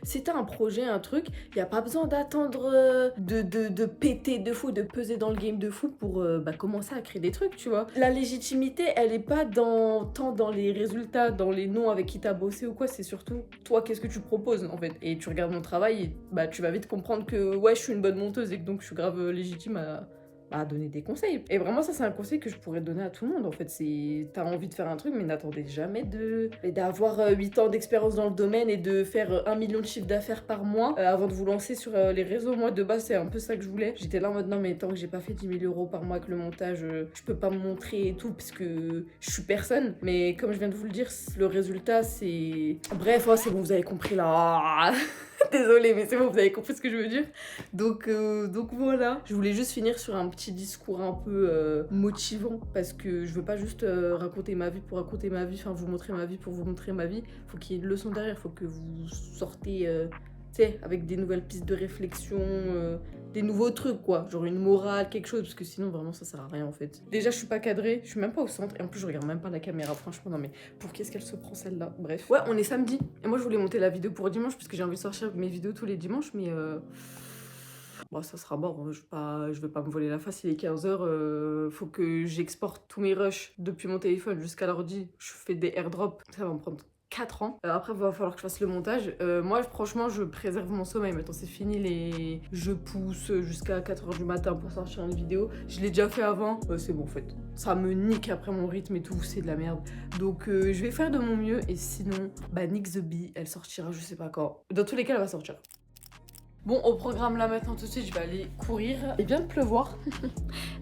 A: si t'as un projet, un truc, y a pas besoin d'attendre de péter de fou, de peser dans le game de fou pour commencer à créer des trucs, tu vois. La légitimité, elle est pas tant dans les résultats, dans les noms avec qui t'as bossé ou quoi, c'est surtout toi, qu'est-ce que tu proposes en fait. Et tu regardes mon travail et tu vas vite comprendre que ouais, je suis une bonne monteuse et que donc je suis grave légitime à donner des conseils. Et vraiment, ça, c'est un conseil que je pourrais donner à tout le monde. En fait, c'est t'as envie de faire un truc, mais n'attendez jamais d'avoir 8 ans d'expérience dans le domaine et de faire 1 million de chiffre d'affaires par mois avant de vous lancer sur les réseaux. Moi, de base, c'est un peu ça que je voulais. J'étais là en mode non, mais tant que j'ai pas fait 10 000 € par mois avec le montage, je peux pas me montrer et tout, parce que je suis personne. Mais comme je viens de vous le dire, le résultat, c'est... Bref, c'est bon, vous avez compris là. Désolée, mais c'est bon, vous avez compris ce que je veux dire. Donc voilà. Je voulais juste finir sur un petit discours un peu motivant, parce que je veux pas juste raconter ma vie pour raconter ma vie, enfin vous montrer ma vie pour vous montrer ma vie. Faut qu'il y ait une leçon derrière, faut que vous sortez, tu sais, avec des nouvelles pistes de réflexion, des nouveaux trucs quoi, genre une morale, quelque chose, parce que sinon vraiment ça sert à rien en fait. Déjà je suis pas cadrée, je suis même pas au centre, et en plus je regarde même pas la caméra, franchement non mais pour qu'est-ce qu'elle se prend celle-là, bref. Ouais, on est samedi, et moi je voulais monter la vidéo pour dimanche, parce que j'ai envie de sortir mes vidéos tous les dimanches, mais bon, ça sera mort, je vais pas me voler la face, il est 15h, faut que j'exporte tous mes rushs depuis mon téléphone jusqu'à l'ordi, je fais des airdrops, ça va me prendre 4 ans. Après, il va falloir que je fasse le montage. Moi, franchement, je préserve mon sommeil. Maintenant, c'est fini les... Je pousse jusqu'à 4h du matin pour sortir une vidéo. Je l'ai déjà fait avant. C'est bon, en fait. Ça me nique après mon rythme et tout. C'est de la merde. Donc, je vais faire de mon mieux. Et sinon, Nick the Bee, elle sortira je sais pas quand. Dans tous les cas, elle va sortir. Bon, au programme là maintenant tout de suite, je vais aller courir. Il vient de pleuvoir.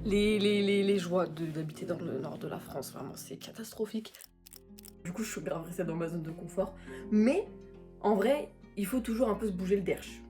A: les joies d'habiter dans le nord de la France, vraiment, c'est catastrophique. Du coup, je suis grave restée dans ma zone de confort. Mais, en vrai, il faut toujours un peu se bouger le derche.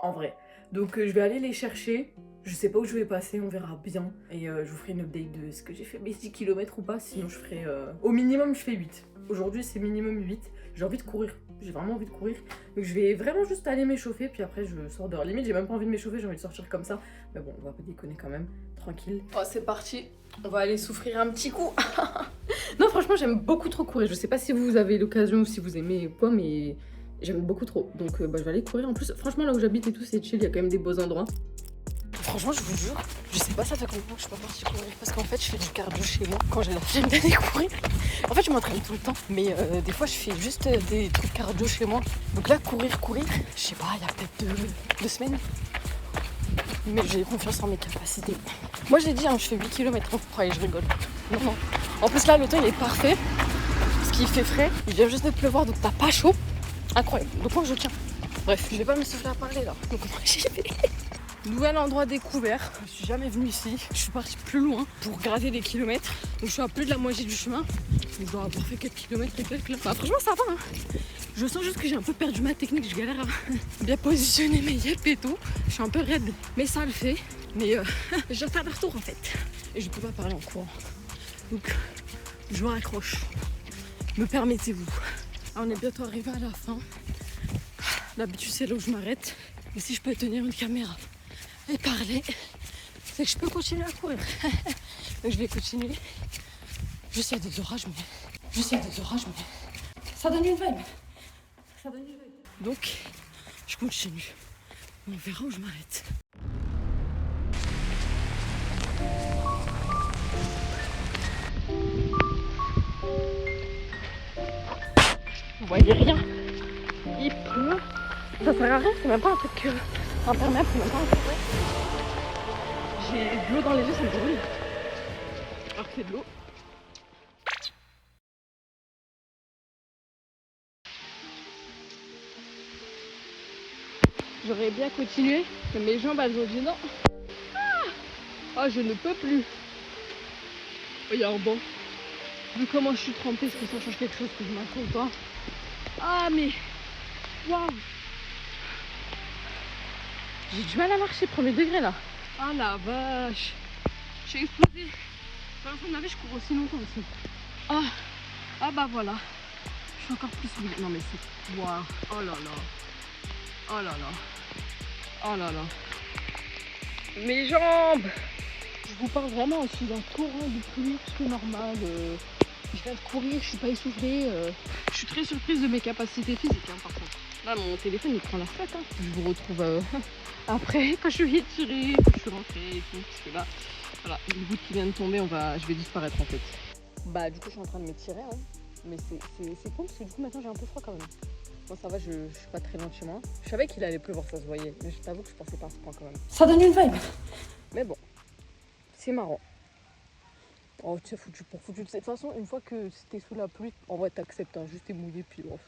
A: En vrai. Donc, je vais aller les chercher. Je sais pas où je vais passer, on verra bien. Et je vous ferai une update de ce que j'ai fait mes 10 km ou pas. Sinon, je ferai... Au minimum, je fais 8. Aujourd'hui, c'est minimum 8. J'ai envie de courir. J'ai vraiment envie de courir. Donc, je vais vraiment juste aller m'échauffer. Puis après, je sors dehors. Limite, j'ai même pas envie de m'échauffer. J'ai envie de sortir comme ça. Mais bon, on va pas déconner quand même. Tranquille. Oh, c'est parti. On va aller souffrir un petit coup. Non, franchement, j'aime beaucoup trop courir. Je sais pas si vous avez l'occasion ou si vous aimez quoi, mais j'aime beaucoup trop. Donc, je vais aller courir. En plus, franchement, là où j'habite et tout, c'est chill. Il y a quand même des beaux endroits. Franchement, je vous jure, je sais pas ça fait combien que je suis pas partie courir, parce qu'en fait je fais du cardio chez moi quand j'ai la flemme d'aller courir. En fait je m'entraîne tout le temps, mais des fois je fais juste des trucs cardio chez moi. Donc là courir, je sais pas, il y a peut-être 2 semaines. Mais j'ai confiance en mes capacités. Moi j'ai dit je fais 8 km, vous croyez, je rigole. Non. En plus là le temps il est parfait, parce qu'il fait frais, il vient juste de pleuvoir donc t'as pas chaud. Incroyable, donc moi je tiens. Bref, je vais pas me souffler à parler là, donc moi j'y vais. Nouvel endroit découvert, je suis jamais venue ici, je suis partie plus loin pour gratter des kilomètres, donc je suis à plus de la moitié du chemin, je dois avoir fait 4 km et quelques là. Franchement ça va, Je sens juste que j'ai un peu perdu ma technique, je galère à bien positionner mes yeux et tout, je suis un peu raide, mais ça le fait, mais je vais faire des retours en fait, et je peux pas parler en courant, donc je me raccroche, me permettez-vous. On est bientôt arrivé à la fin, d'habitude c'est là où je m'arrête, mais si je peux tenir une caméra et parler, c'est que je peux continuer à courir. Donc je vais continuer. Je sais des orages, mais ça donne une vibe. Donc je continue. On verra où je m'arrête. Vous voyez rien. Il pleut. Ça sert à rien, c'est même pas un truc imperméable, c'est même pas un truc. J'ai de l'eau dans les yeux, ça me brûle. Alors que c'est de l'eau. J'aurais bien continué, mais mes jambes elles ont dit non. Ah, je ne peux plus. Oh, il y a un banc. Vu comment je suis trempée, est-ce que ça change quelque chose que je m'accroche ou pas? Ah mais waouh! J'ai du mal à marcher, premier degré là. Ah la vache! J'ai explosé. Dans la fin de ma vie, je cours aussi longtemps aussi. Ah bah voilà. Je suis encore plus mouillée. Non mais c'est... Waouh! Oh là là! Oh là là! Oh là là! Mes jambes! Je vous parle vraiment aussi d'un torrent de pluie plus que normal. Je viens de courir, je suis pas essoufflée. Je suis très surprise de mes capacités physiques par contre. Là mon téléphone il prend la fête. Je vous retrouve après quand je suis étirée, quand je suis rentrée et tout. Parce que là, voilà, une goutte qui vient de tomber, je vais disparaître en fait. Bah du coup je suis en train de m'étirer. Mais c'est cool parce que du coup maintenant j'ai un peu froid quand même. Bon ça va, je suis pas très loin de chez moi. Je savais qu'il allait pleuvoir, ça se voyait. Mais je t'avoue que je pensais pas à ce point quand même. Ça donne une vibe. Mais bon, c'est marrant. Oh, tu sais, foutu pour foutu. De toute façon, une fois que t'es sous la pluie, en vrai, t'acceptes, juste t'es mouillé, puis bon.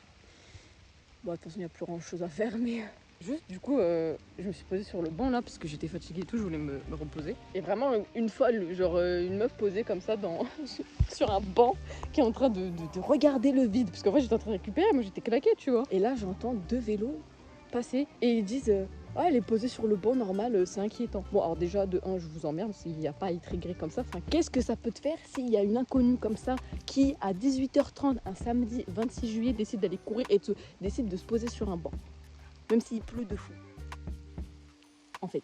A: Bon, de toute façon, il n'y a plus grand chose à faire, mais. Juste, du coup, je me suis posée sur le banc là, parce que j'étais fatiguée et tout, je voulais me reposer. Et vraiment, une folle, genre une meuf posée comme ça sur un banc, qui est en train de regarder le vide. Parce qu'en fait, j'étais en train de récupérer, moi j'étais claquée, tu vois. Et là, j'entends 2 vélos passer, et ils disent. Ah, elle est posée sur le banc normal, c'est inquiétant. Bon, alors déjà, de 1, je vous emmerde, s'il n'y a pas à y trigger comme ça. Enfin, qu'est-ce que ça peut te faire s'il y a une inconnue comme ça qui, à 18h30, un samedi 26 juillet, décide d'aller courir et décide de se poser sur un banc? Même s'il pleut de fou. En fait.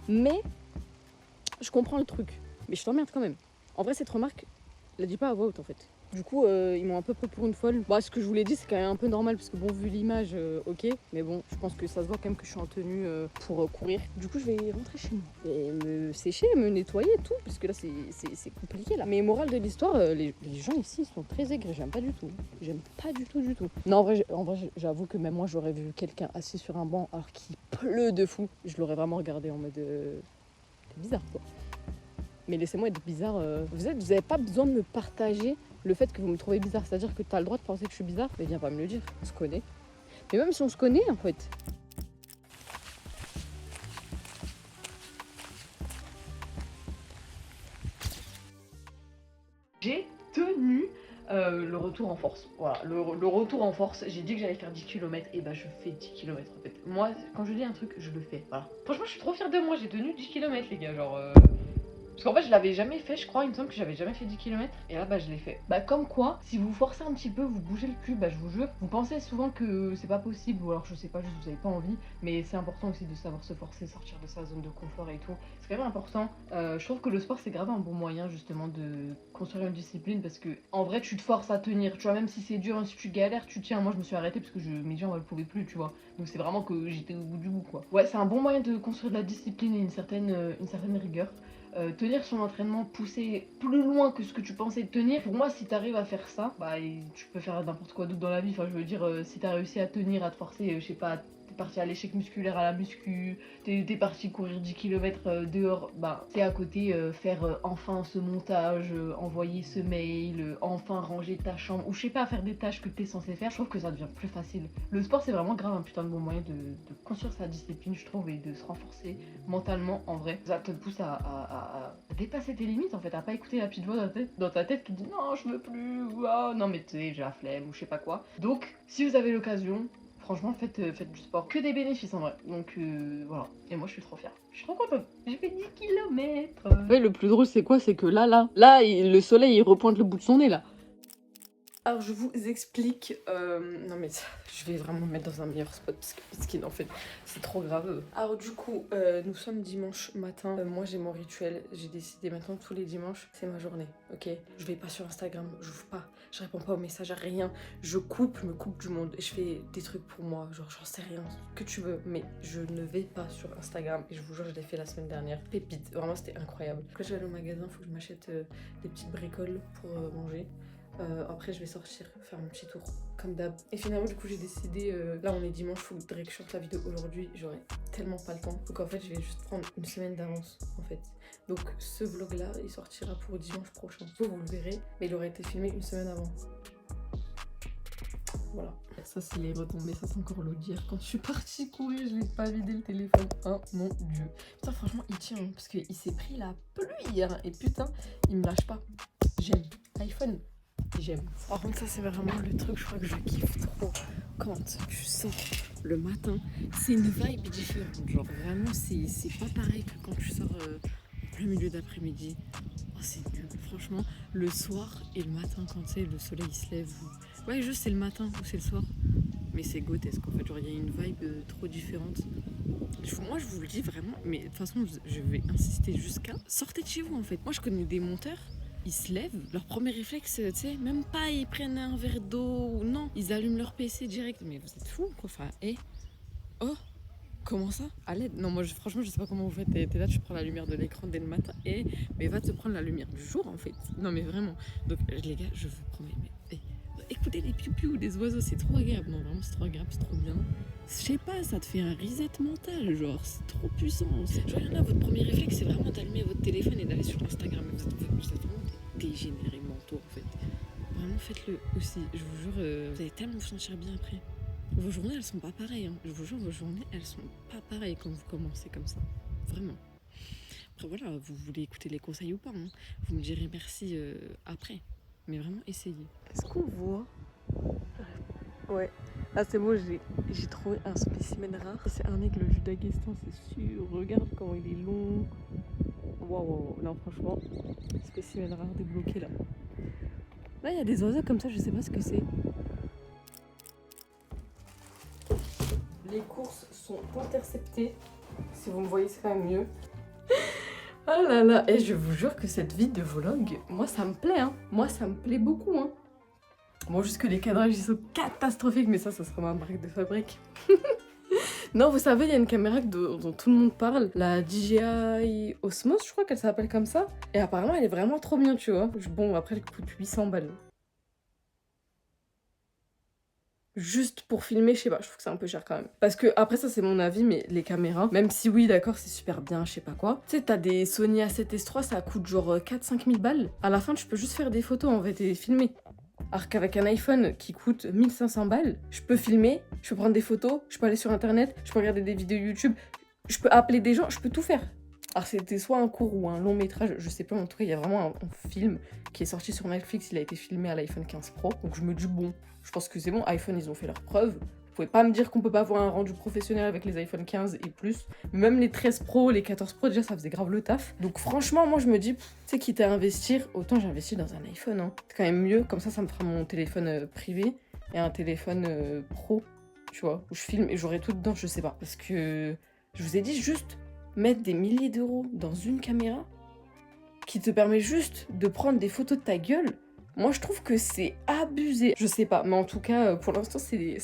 A: Mais, je comprends le truc. Mais je t'emmerde quand même. En vrai, cette remarque, la dis pas à voix haute en fait. Du coup, ils m'ont un peu pris pour une folle. Bah, ce que je vous l'ai dit, c'est quand même un peu normal parce que bon, vu l'image, ok. Mais bon, je pense que ça se voit quand même que je suis en tenue pour courir. Du coup, je vais rentrer chez moi et me sécher, me nettoyer et tout, parce que là, c'est compliqué là. Mais morale de l'histoire, les gens ici sont très aigris. J'aime pas du tout. J'aime pas du tout, du tout. Non, en vrai, j'avoue que même moi, j'aurais vu quelqu'un assis sur un banc alors qu'il pleut de fou. Je l'aurais vraiment regardé en mode, c'est bizarre quoi. Mais laissez-moi être bizarre. Vous avez pas besoin de me partager le fait que vous me trouvez bizarre. C'est-à-dire que tu as le droit de penser que je suis bizarre, mais viens pas me le dire. On se connaît. Mais même si on se connaît, en fait. J'ai tenu le retour en force. Voilà, le retour en force. J'ai dit que j'allais faire 10 km. Et bah, je fais 10 km en fait. Moi, quand je dis un truc, je le fais. Voilà. Franchement, je suis trop fière de moi. J'ai tenu 10 km, les gars. Genre. Parce qu'en fait, je l'avais jamais fait, je crois. Il me semble que j'avais jamais fait 10 km. Et là, bah, je l'ai fait. Bah, comme quoi, si vous forcez un petit peu, vous bougez le cul, bah, je vous jure. Vous pensez souvent que c'est pas possible, ou alors je sais pas, juste vous avez pas envie. Mais c'est important aussi de savoir se forcer, sortir de sa zone de confort et tout. C'est quand même important. Je trouve que le sport, c'est grave un bon moyen, justement, de construire une discipline. Parce que, en vrai, tu te forces à tenir. Tu vois, même si c'est dur, même si tu galères, tu tiens. Moi, je me suis arrêtée parce que mes jambes, elles pouvaient plus, tu vois. Donc, c'est vraiment que j'étais au bout du bout, quoi. Ouais, c'est un bon moyen de construire de la discipline et une certaine rigueur. Tenir son entraînement, pousser plus loin que ce que tu pensais tenir. Pour moi, si t'arrives à faire ça, bah tu peux faire n'importe quoi d'autre dans la vie. Enfin, je veux dire, si t'as réussi à tenir, à te forcer, je sais pas, t'es parti à l'échec musculaire à la muscu, t'es parti courir 10 km dehors, bah t'es à côté faire enfin ce montage, envoyer ce mail, enfin ranger ta chambre, ou je sais pas, faire des tâches que t'es censé faire. Je trouve que ça devient plus facile. Le sport, c'est vraiment grave un putain de bon moyen de construire sa discipline, je trouve, et de se renforcer mentalement en vrai. Ça te pousse à dépasser tes limites en fait, à pas écouter la petite voix dans ta tête qui dit non, je veux plus, ou oh, non mais tu sais, j'ai la flemme, ou je sais pas quoi. Donc, si vous avez l'occasion, franchement, faites du sport. Que des bénéfices en vrai. Donc voilà. Et moi, je suis trop fière. Je suis trop contente. J'ai fait 10 km. Ouais, le plus drôle, c'est quoi? C'est que là, le soleil, il repointe le bout de son nez là. Alors je vous explique, non mais je vais vraiment me mettre dans un meilleur spot parce qu'en fait c'est trop grave. Alors du coup nous sommes dimanche matin, moi j'ai mon rituel, j'ai décidé maintenant tous les dimanches c'est ma journée, ok? Je vais pas sur Instagram, j'ouvre pas, je réponds pas aux messages, à rien, je me coupe du monde et je fais des trucs pour moi, genre j'en sais rien, ce que tu veux, mais je ne vais pas sur Instagram et je vous jure je l'ai fait la semaine dernière, pépite, vraiment c'était incroyable. Après je vais aller au magasin, faut que je m'achète des petites bricoles pour manger. Après je vais sortir, faire un petit tour comme d'hab. Et finalement du coup j'ai décidé, là on est dimanche, faudrait que je sorte la vidéo aujourd'hui, j'aurai tellement pas le temps. Donc en fait je vais juste prendre une semaine d'avance en fait. Donc ce vlog là il sortira pour dimanche prochain. Vous le verrez, mais il aurait été filmé une semaine avant. Voilà. Ça c'est les retombées, ça c'est encore l'autre dire. Quand je suis partie courir, je n'ai pas vidé le téléphone. Oh mon dieu. Putain franchement il tient, hein, parce qu'il s'est pris la pluie hier. Et putain, il me lâche pas. J'aime. iPhone. J'aime. Par contre, ça, c'est vraiment le truc, je crois que je kiffe trop. Quand tu sors le matin, c'est une vibe différente. Genre, vraiment, c'est pas pareil que quand tu sors le milieu d'après-midi. Oh, c'est nul. Franchement, le soir et le matin, quand tu sais, le soleil se lève. Ouais, juste c'est le matin ou c'est le soir. Mais c'est grotesque en fait. Genre, il y a une vibe trop différente. Moi, je vous le dis vraiment, mais de toute façon, je vais insister jusqu'à. Sortez de chez vous en fait. Moi, je connais des monteurs. Ils se lèvent, leur premier réflexe, tu sais, même pas ils prennent un verre d'eau ou non, ils allument leur PC direct. Mais vous êtes fous quoi, enfin, oh, comment ça? À l'aide? Non, moi franchement, je sais pas comment vous faites. T'es là, tu prends la lumière de l'écran dès le matin, mais va te prendre la lumière du jour en fait. Non, mais vraiment. Donc, les gars, je vous promets, mais écoutez les piou-piou des oiseaux, c'est trop agréable. Non, vraiment, c'est trop agréable, c'est trop bien. Je sais pas, ça te fait un reset mental, genre, c'est trop puissant. Genre, il y en a, votre premier réflexe, c'est vraiment d'allumer votre téléphone et d'aller sur Instagram. Vous êtes vraiment des dégénérés mentaux, en fait. Vraiment, faites-le aussi. Je vous jure, vous allez tellement vous sentir bien après. Vos journées, elles sont pas pareilles. Hein. Je vous jure, vos journées, elles sont pas pareilles quand vous commencez comme ça. Vraiment. Après, voilà, vous voulez écouter les conseils ou pas. Hein. Vous me direz merci après. Mais vraiment, essayez. Est-ce qu'on voit? Ouais. Ah, c'est bon, j'ai trouvé un spécimen rare. C'est un aigle du Daghestan, c'est sûr. Regarde comment il est long. Waouh, non, franchement, spécimen rare débloqué là. Là, il y a des oiseaux comme ça, je sais pas ce que c'est. Les courses sont interceptées. Si vous me voyez, c'est quand même mieux. Oh là là, et je vous jure que cette vie de vlog, moi ça me plaît, hein. Moi ça me plaît beaucoup, hein. Bon, juste que les cadrages ils sont catastrophiques, mais ça sera ma marque de fabrique. Non, vous savez, il y a une caméra dont tout le monde parle, la DJI Osmos, je crois qu'elle s'appelle comme ça. Et apparemment, elle est vraiment trop bien, tu vois. Bon, après, elle coûte 800 balles. Juste pour filmer, je sais pas, je trouve que c'est un peu cher quand même. Parce que, après ça c'est mon avis, mais les caméras, même si oui d'accord c'est super bien, je sais pas quoi. Tu sais, t'as des Sony A7S III, ça coûte genre 4-5 000 balles. À la fin tu peux juste faire des photos en fait et filmer. Alors qu'avec un iPhone qui coûte 1500 balles, je peux filmer, je peux prendre des photos, je peux aller sur internet, je peux regarder des vidéos YouTube, je peux appeler des gens, je peux tout faire. Alors c'était soit un court ou un long métrage, je sais pas, en tout cas il y a vraiment un film qui est sorti sur Netflix, il a été filmé à l'iPhone 15 Pro, donc je me dis bon, je pense que c'est bon, iPhone ils ont fait leur preuve, vous pouvez pas me dire qu'on peut pas avoir un rendu professionnel avec les iPhone 15 et plus, même les 13 Pro, les 14 Pro déjà ça faisait grave le taf, donc franchement moi je me dis, tu sais quitte à investir, autant j'investis dans un iPhone, hein. C'est quand même mieux, comme ça me fera mon téléphone privé et un téléphone pro, tu vois, où je filme et j'aurai tout dedans, je sais pas, parce que je vous ai dit juste mettre des milliers d'euros dans une caméra qui te permet juste de prendre des photos de ta gueule, moi je trouve que c'est abusé. Je sais pas, mais en tout cas, pour l'instant, c'est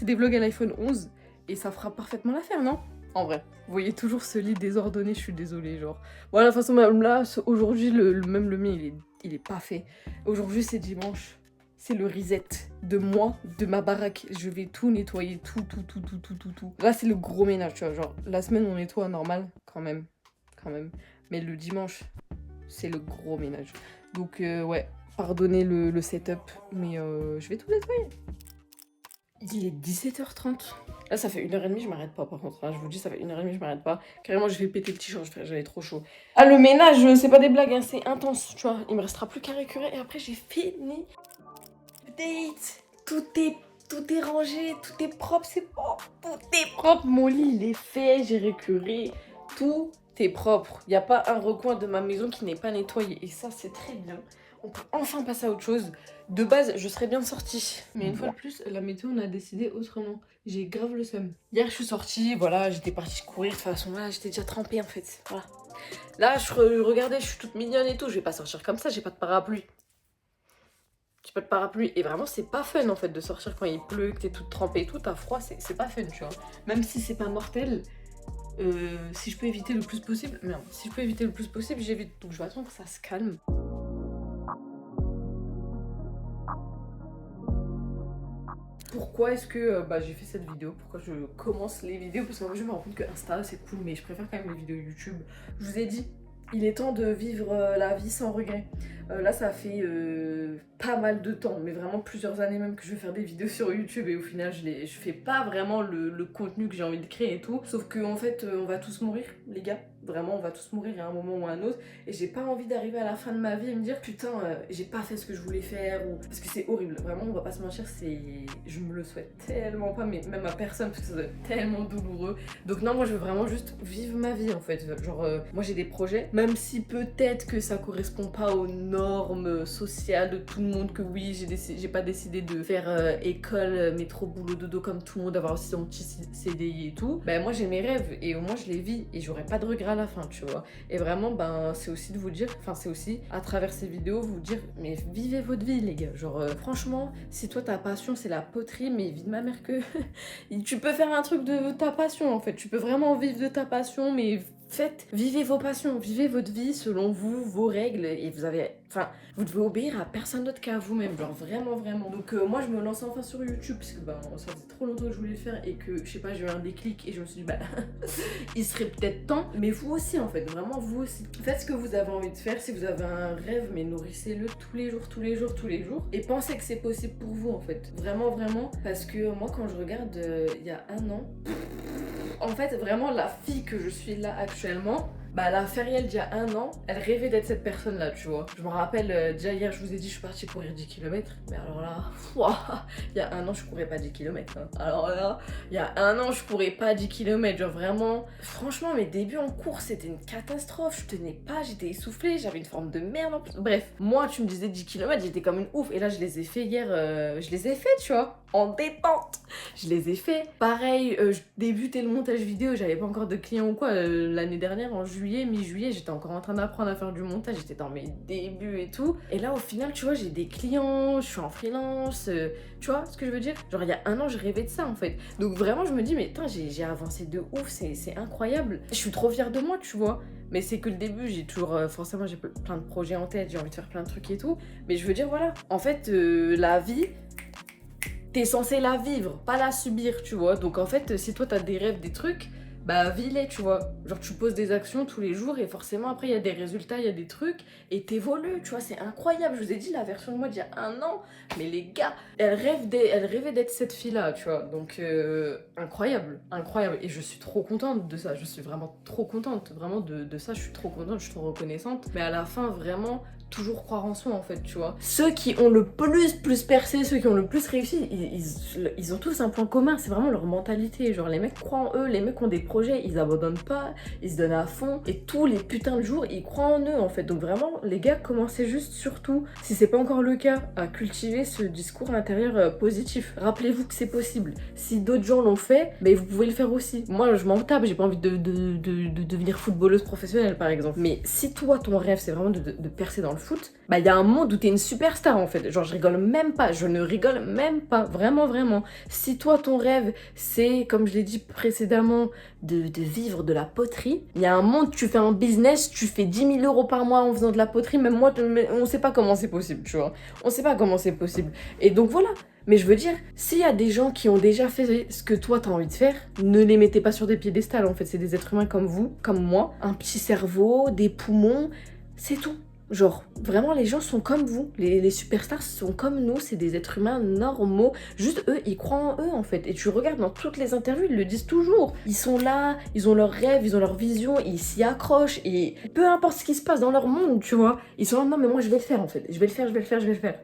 A: des vlogs à l'iPhone 11 et ça fera parfaitement l'affaire, non? En vrai, vous voyez toujours ce lit désordonné, je suis désolée, genre. Voilà, de toute façon, même là, aujourd'hui, même le mien, il est pas fait. Aujourd'hui, c'est dimanche. C'est le reset de moi, de ma baraque. Je vais tout nettoyer, tout. Là, c'est le gros ménage, tu vois. Genre, la semaine, on nettoie normal, quand même. Mais le dimanche, c'est le gros ménage. Donc, ouais, pardonnez le setup, mais je vais tout nettoyer. Il est 17h30. Là, ça fait 1h30, je m'arrête pas, par contre. Hein, je vous dis, ça fait 1h30, je m'arrête pas. Carrément, je vais péter le t-shirt, j'avais trop chaud. Ah, le ménage, c'est pas des blagues, hein, c'est intense, tu vois. Il me restera plus qu'à récurer et après, j'ai fini. Date, tout est rangé, tout est propre, c'est bon, tout est propre. Mon lit, il est fait, j'ai récuré, tout est propre. Il n'y a pas un recoin de ma maison qui n'est pas nettoyé. Et ça, c'est très bien. On peut enfin passer à autre chose. De base, je serais bien sortie. Mais une fois de plus, la météo, on a décidé autrement. J'ai grave le seum. Hier, je suis sortie, voilà, j'étais partie courir. De toute façon, là, j'étais déjà trempée, en fait. Voilà. Là, regardez, je suis toute mignonne et tout. Je vais pas sortir comme ça, j'ai pas de parapluie. J'ai pas de parapluie. Et vraiment, c'est pas fun, en fait, de sortir quand il pleut, que t'es toute trempée et tout. T'as froid, c'est pas fun, tu vois. Même si c'est pas mortel, si je peux éviter le plus possible... Merde, si je peux éviter le plus possible, j'évite. Donc, je vais attendre que ça se calme. Pourquoi est-ce que j'ai fait cette vidéo? Pourquoi je commence les vidéos? Parce qu'en fait je me rends compte que Insta c'est cool, mais je préfère quand même les vidéos YouTube. Je vous ai dit, il est temps de vivre la vie sans regret. Là ça fait pas mal de temps, mais vraiment plusieurs années même que je vais faire des vidéos sur YouTube et au final je fais pas vraiment le contenu que j'ai envie de créer et tout. Sauf qu'en fait on va tous mourir les gars. Vraiment, on va tous mourir à un moment ou à un autre. Et j'ai pas envie d'arriver à la fin de ma vie et me dire putain, j'ai pas fait ce que je voulais faire. Ou... Parce que c'est horrible. Vraiment, on va pas se mentir, je me le souhaite tellement pas, mais même à personne, parce que ça doit être tellement douloureux. Donc non, moi je veux vraiment juste vivre ma vie en fait. Genre, moi j'ai des projets, même si peut-être que ça correspond pas aux normes sociales de tout le monde, que oui, j'ai pas décidé de faire école, métro, boulot, dodo comme tout le monde, avoir aussi son petit CDI et tout. Ben moi j'ai mes rêves et au moins je les vis et j'aurai pas de regrets à la fin, tu vois. Et vraiment, ben c'est aussi de vous dire, enfin c'est aussi à travers ces vidéos vous dire, mais vivez votre vie les gars. Genre franchement, si toi ta passion c'est la poterie, mais vie de ma mère que tu peux faire un truc de ta passion en fait. Tu peux vraiment vivre de ta passion, mais vivez vos passions, vivez votre vie selon vous, vos règles, et vous devez obéir à personne d'autre qu'à vous-même, genre vraiment, vraiment. Donc moi je me lance enfin sur YouTube, parce que ça faisait trop longtemps que je voulais le faire, et que, je sais pas, j'ai eu un déclic, et je me suis dit, il serait peut-être temps, mais vous aussi en fait, vraiment vous aussi. Faites ce que vous avez envie de faire, si vous avez un rêve, mais nourrissez-le tous les jours, tous les jours, tous les jours, et pensez que c'est possible pour vous en fait, vraiment, vraiment, parce que moi quand je regarde il y a un an, en fait, vraiment, la fille que je suis là actuellement, la Feriel d'il y a un an, elle rêvait d'être cette personne-là, tu vois. Je me rappelle, déjà hier, je vous ai dit, je suis partie courir 10 km. Mais alors là, il y a un an, je courais pas 10 km. Hein. Alors là, il y a un an, je courais pas 10 km. Genre vraiment, franchement, mes débuts en course, c'était une catastrophe. Je tenais pas, j'étais essoufflée, j'avais une forme de merde en plus. Bref, moi, tu me disais 10 km, j'étais comme une ouf. Et là, je les ai fait hier, je les ai fait, tu vois, en détente. Je les ai fait. Pareil, je débutais le montage vidéo, j'avais pas encore de clients ou quoi. L'année dernière, en juillet, mi-juillet, j'étais encore en train d'apprendre à faire du montage, j'étais dans mes débuts et tout. Et là, au final, tu vois, j'ai des clients, je suis en freelance, tu vois ce que je veux dire? Genre, il y a un an, je rêvais de ça, en fait. Donc vraiment, je me dis, mais putain, j'ai avancé de ouf, c'est incroyable. Je suis trop fière de moi, tu vois. Mais c'est que le début, j'ai toujours, forcément, j'ai plein de projets en tête, j'ai envie de faire plein de trucs et tout. Mais je veux dire, voilà, en fait, la vie... T'es censé la vivre, pas la subir, tu vois. Donc en fait, si toi t'as des rêves, des trucs, vis-les, tu vois. Genre tu poses des actions tous les jours et forcément après il y a des résultats, il y a des trucs et t'évolues, tu vois. C'est incroyable. Je vous ai dit la version de moi d'il y a un an, mais les gars, elle rêvait d'être cette fille-là, tu vois. Donc incroyable, incroyable. Et je suis trop contente de ça. Je suis vraiment trop contente, vraiment de ça. Je suis trop contente, je suis trop reconnaissante. Mais à la fin, vraiment... toujours croire en soi en fait, tu vois. Ceux qui ont le plus percé, ceux qui ont le plus réussi, ils ont tous un point commun, c'est vraiment leur mentalité. Genre les mecs croient en eux, les mecs ont des projets, ils abandonnent pas, ils se donnent à fond et tous les putains de jours ils croient en eux en fait. Donc vraiment les gars, commencez juste surtout, si c'est pas encore le cas, à cultiver ce discours intérieur positif. Rappelez-vous que c'est possible. Si d'autres gens l'ont fait, vous pouvez le faire aussi. Moi je m'en tape, j'ai pas envie de devenir footballeuse professionnelle par exemple. Mais si toi ton rêve c'est vraiment de percer dans le foot, il y a un monde où t'es une superstar en fait. Genre je rigole même pas, je ne rigole même pas, vraiment vraiment. Si toi ton rêve c'est, comme je l'ai dit précédemment, de vivre de la poterie, il y a un monde, tu fais un business, tu fais 10 000 € par mois en faisant de la poterie, même moi on sait pas comment c'est possible, tu vois. On sait pas comment c'est possible. Et donc voilà. Mais je veux dire, s'il y a des gens qui ont déjà fait ce que toi t'as envie de faire, ne les mettez pas sur des piédestals en fait. C'est des êtres humains comme vous, comme moi, un petit cerveau, des poumons, c'est tout. Genre, vraiment, les gens sont comme vous. Les superstars sont comme nous. C'est des êtres humains normaux. Juste, eux, ils croient en eux, en fait. Et tu regardes dans toutes les interviews, ils le disent toujours. Ils sont là, ils ont leurs rêves, ils ont leur vision, ils s'y accrochent. Et peu importe ce qui se passe dans leur monde, tu vois, ils sont là, non, mais moi, je vais le faire, en fait. Je vais le faire.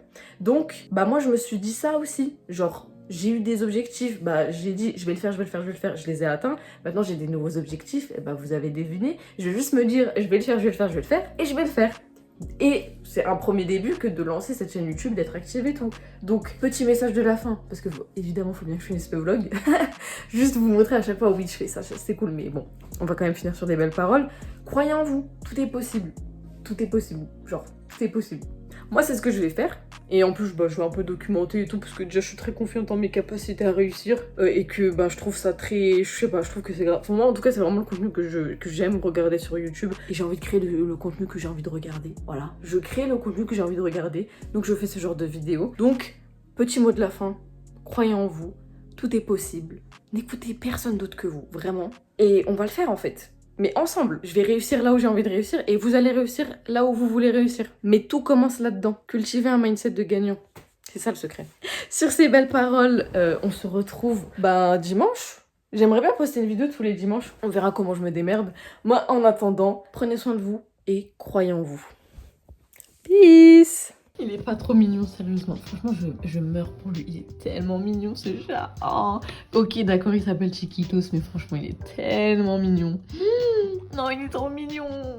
A: Donc, moi, je me suis dit ça aussi. Genre... J'ai eu des objectifs, j'ai dit je vais le faire, je les ai atteints. Maintenant j'ai des nouveaux objectifs, et vous avez deviné. Je vais juste me dire je vais le faire, et je vais le faire. Et c'est un premier début que de lancer cette chaîne YouTube, d'être active et tout. Donc petit message de la fin, parce que évidemment faut bien que je finisse le vlog. Juste vous montrer à chaque fois, oui je fais ça, c'est cool, mais bon, on va quand même finir sur des belles paroles. Croyez en vous, tout est possible. Tout est possible, genre tout est possible. Moi c'est ce que je vais faire. Et en plus, je vais un peu documenter et tout, parce que déjà, je suis très confiante en mes capacités à réussir. Et que je trouve ça très... Je sais pas, je trouve que c'est grave. Pour moi, en tout cas, c'est vraiment le contenu que j'aime regarder sur YouTube. Et j'ai envie de créer le contenu que j'ai envie de regarder. Voilà. Je crée le contenu que j'ai envie de regarder. Donc, je fais ce genre de vidéos. Donc, petit mot de la fin. Croyez en vous. Tout est possible. N'écoutez personne d'autre que vous. Vraiment. Et on va le faire, en fait. Mais ensemble, je vais réussir là où j'ai envie de réussir et vous allez réussir là où vous voulez réussir. Mais tout commence là-dedans. Cultiver un mindset de gagnant. C'est ça le secret. Sur ces belles paroles, on se retrouve dimanche. J'aimerais bien poster une vidéo tous les dimanches. On verra comment je me démerde. Moi, en attendant, prenez soin de vous et croyez en vous. Peace. Il est pas trop mignon, sérieusement. Franchement, je meurs pour lui. Il est tellement mignon, ce chat. Oh. Ok, d'accord, il s'appelle Chiquitos, mais franchement, il est tellement mignon. Non, il est trop mignon.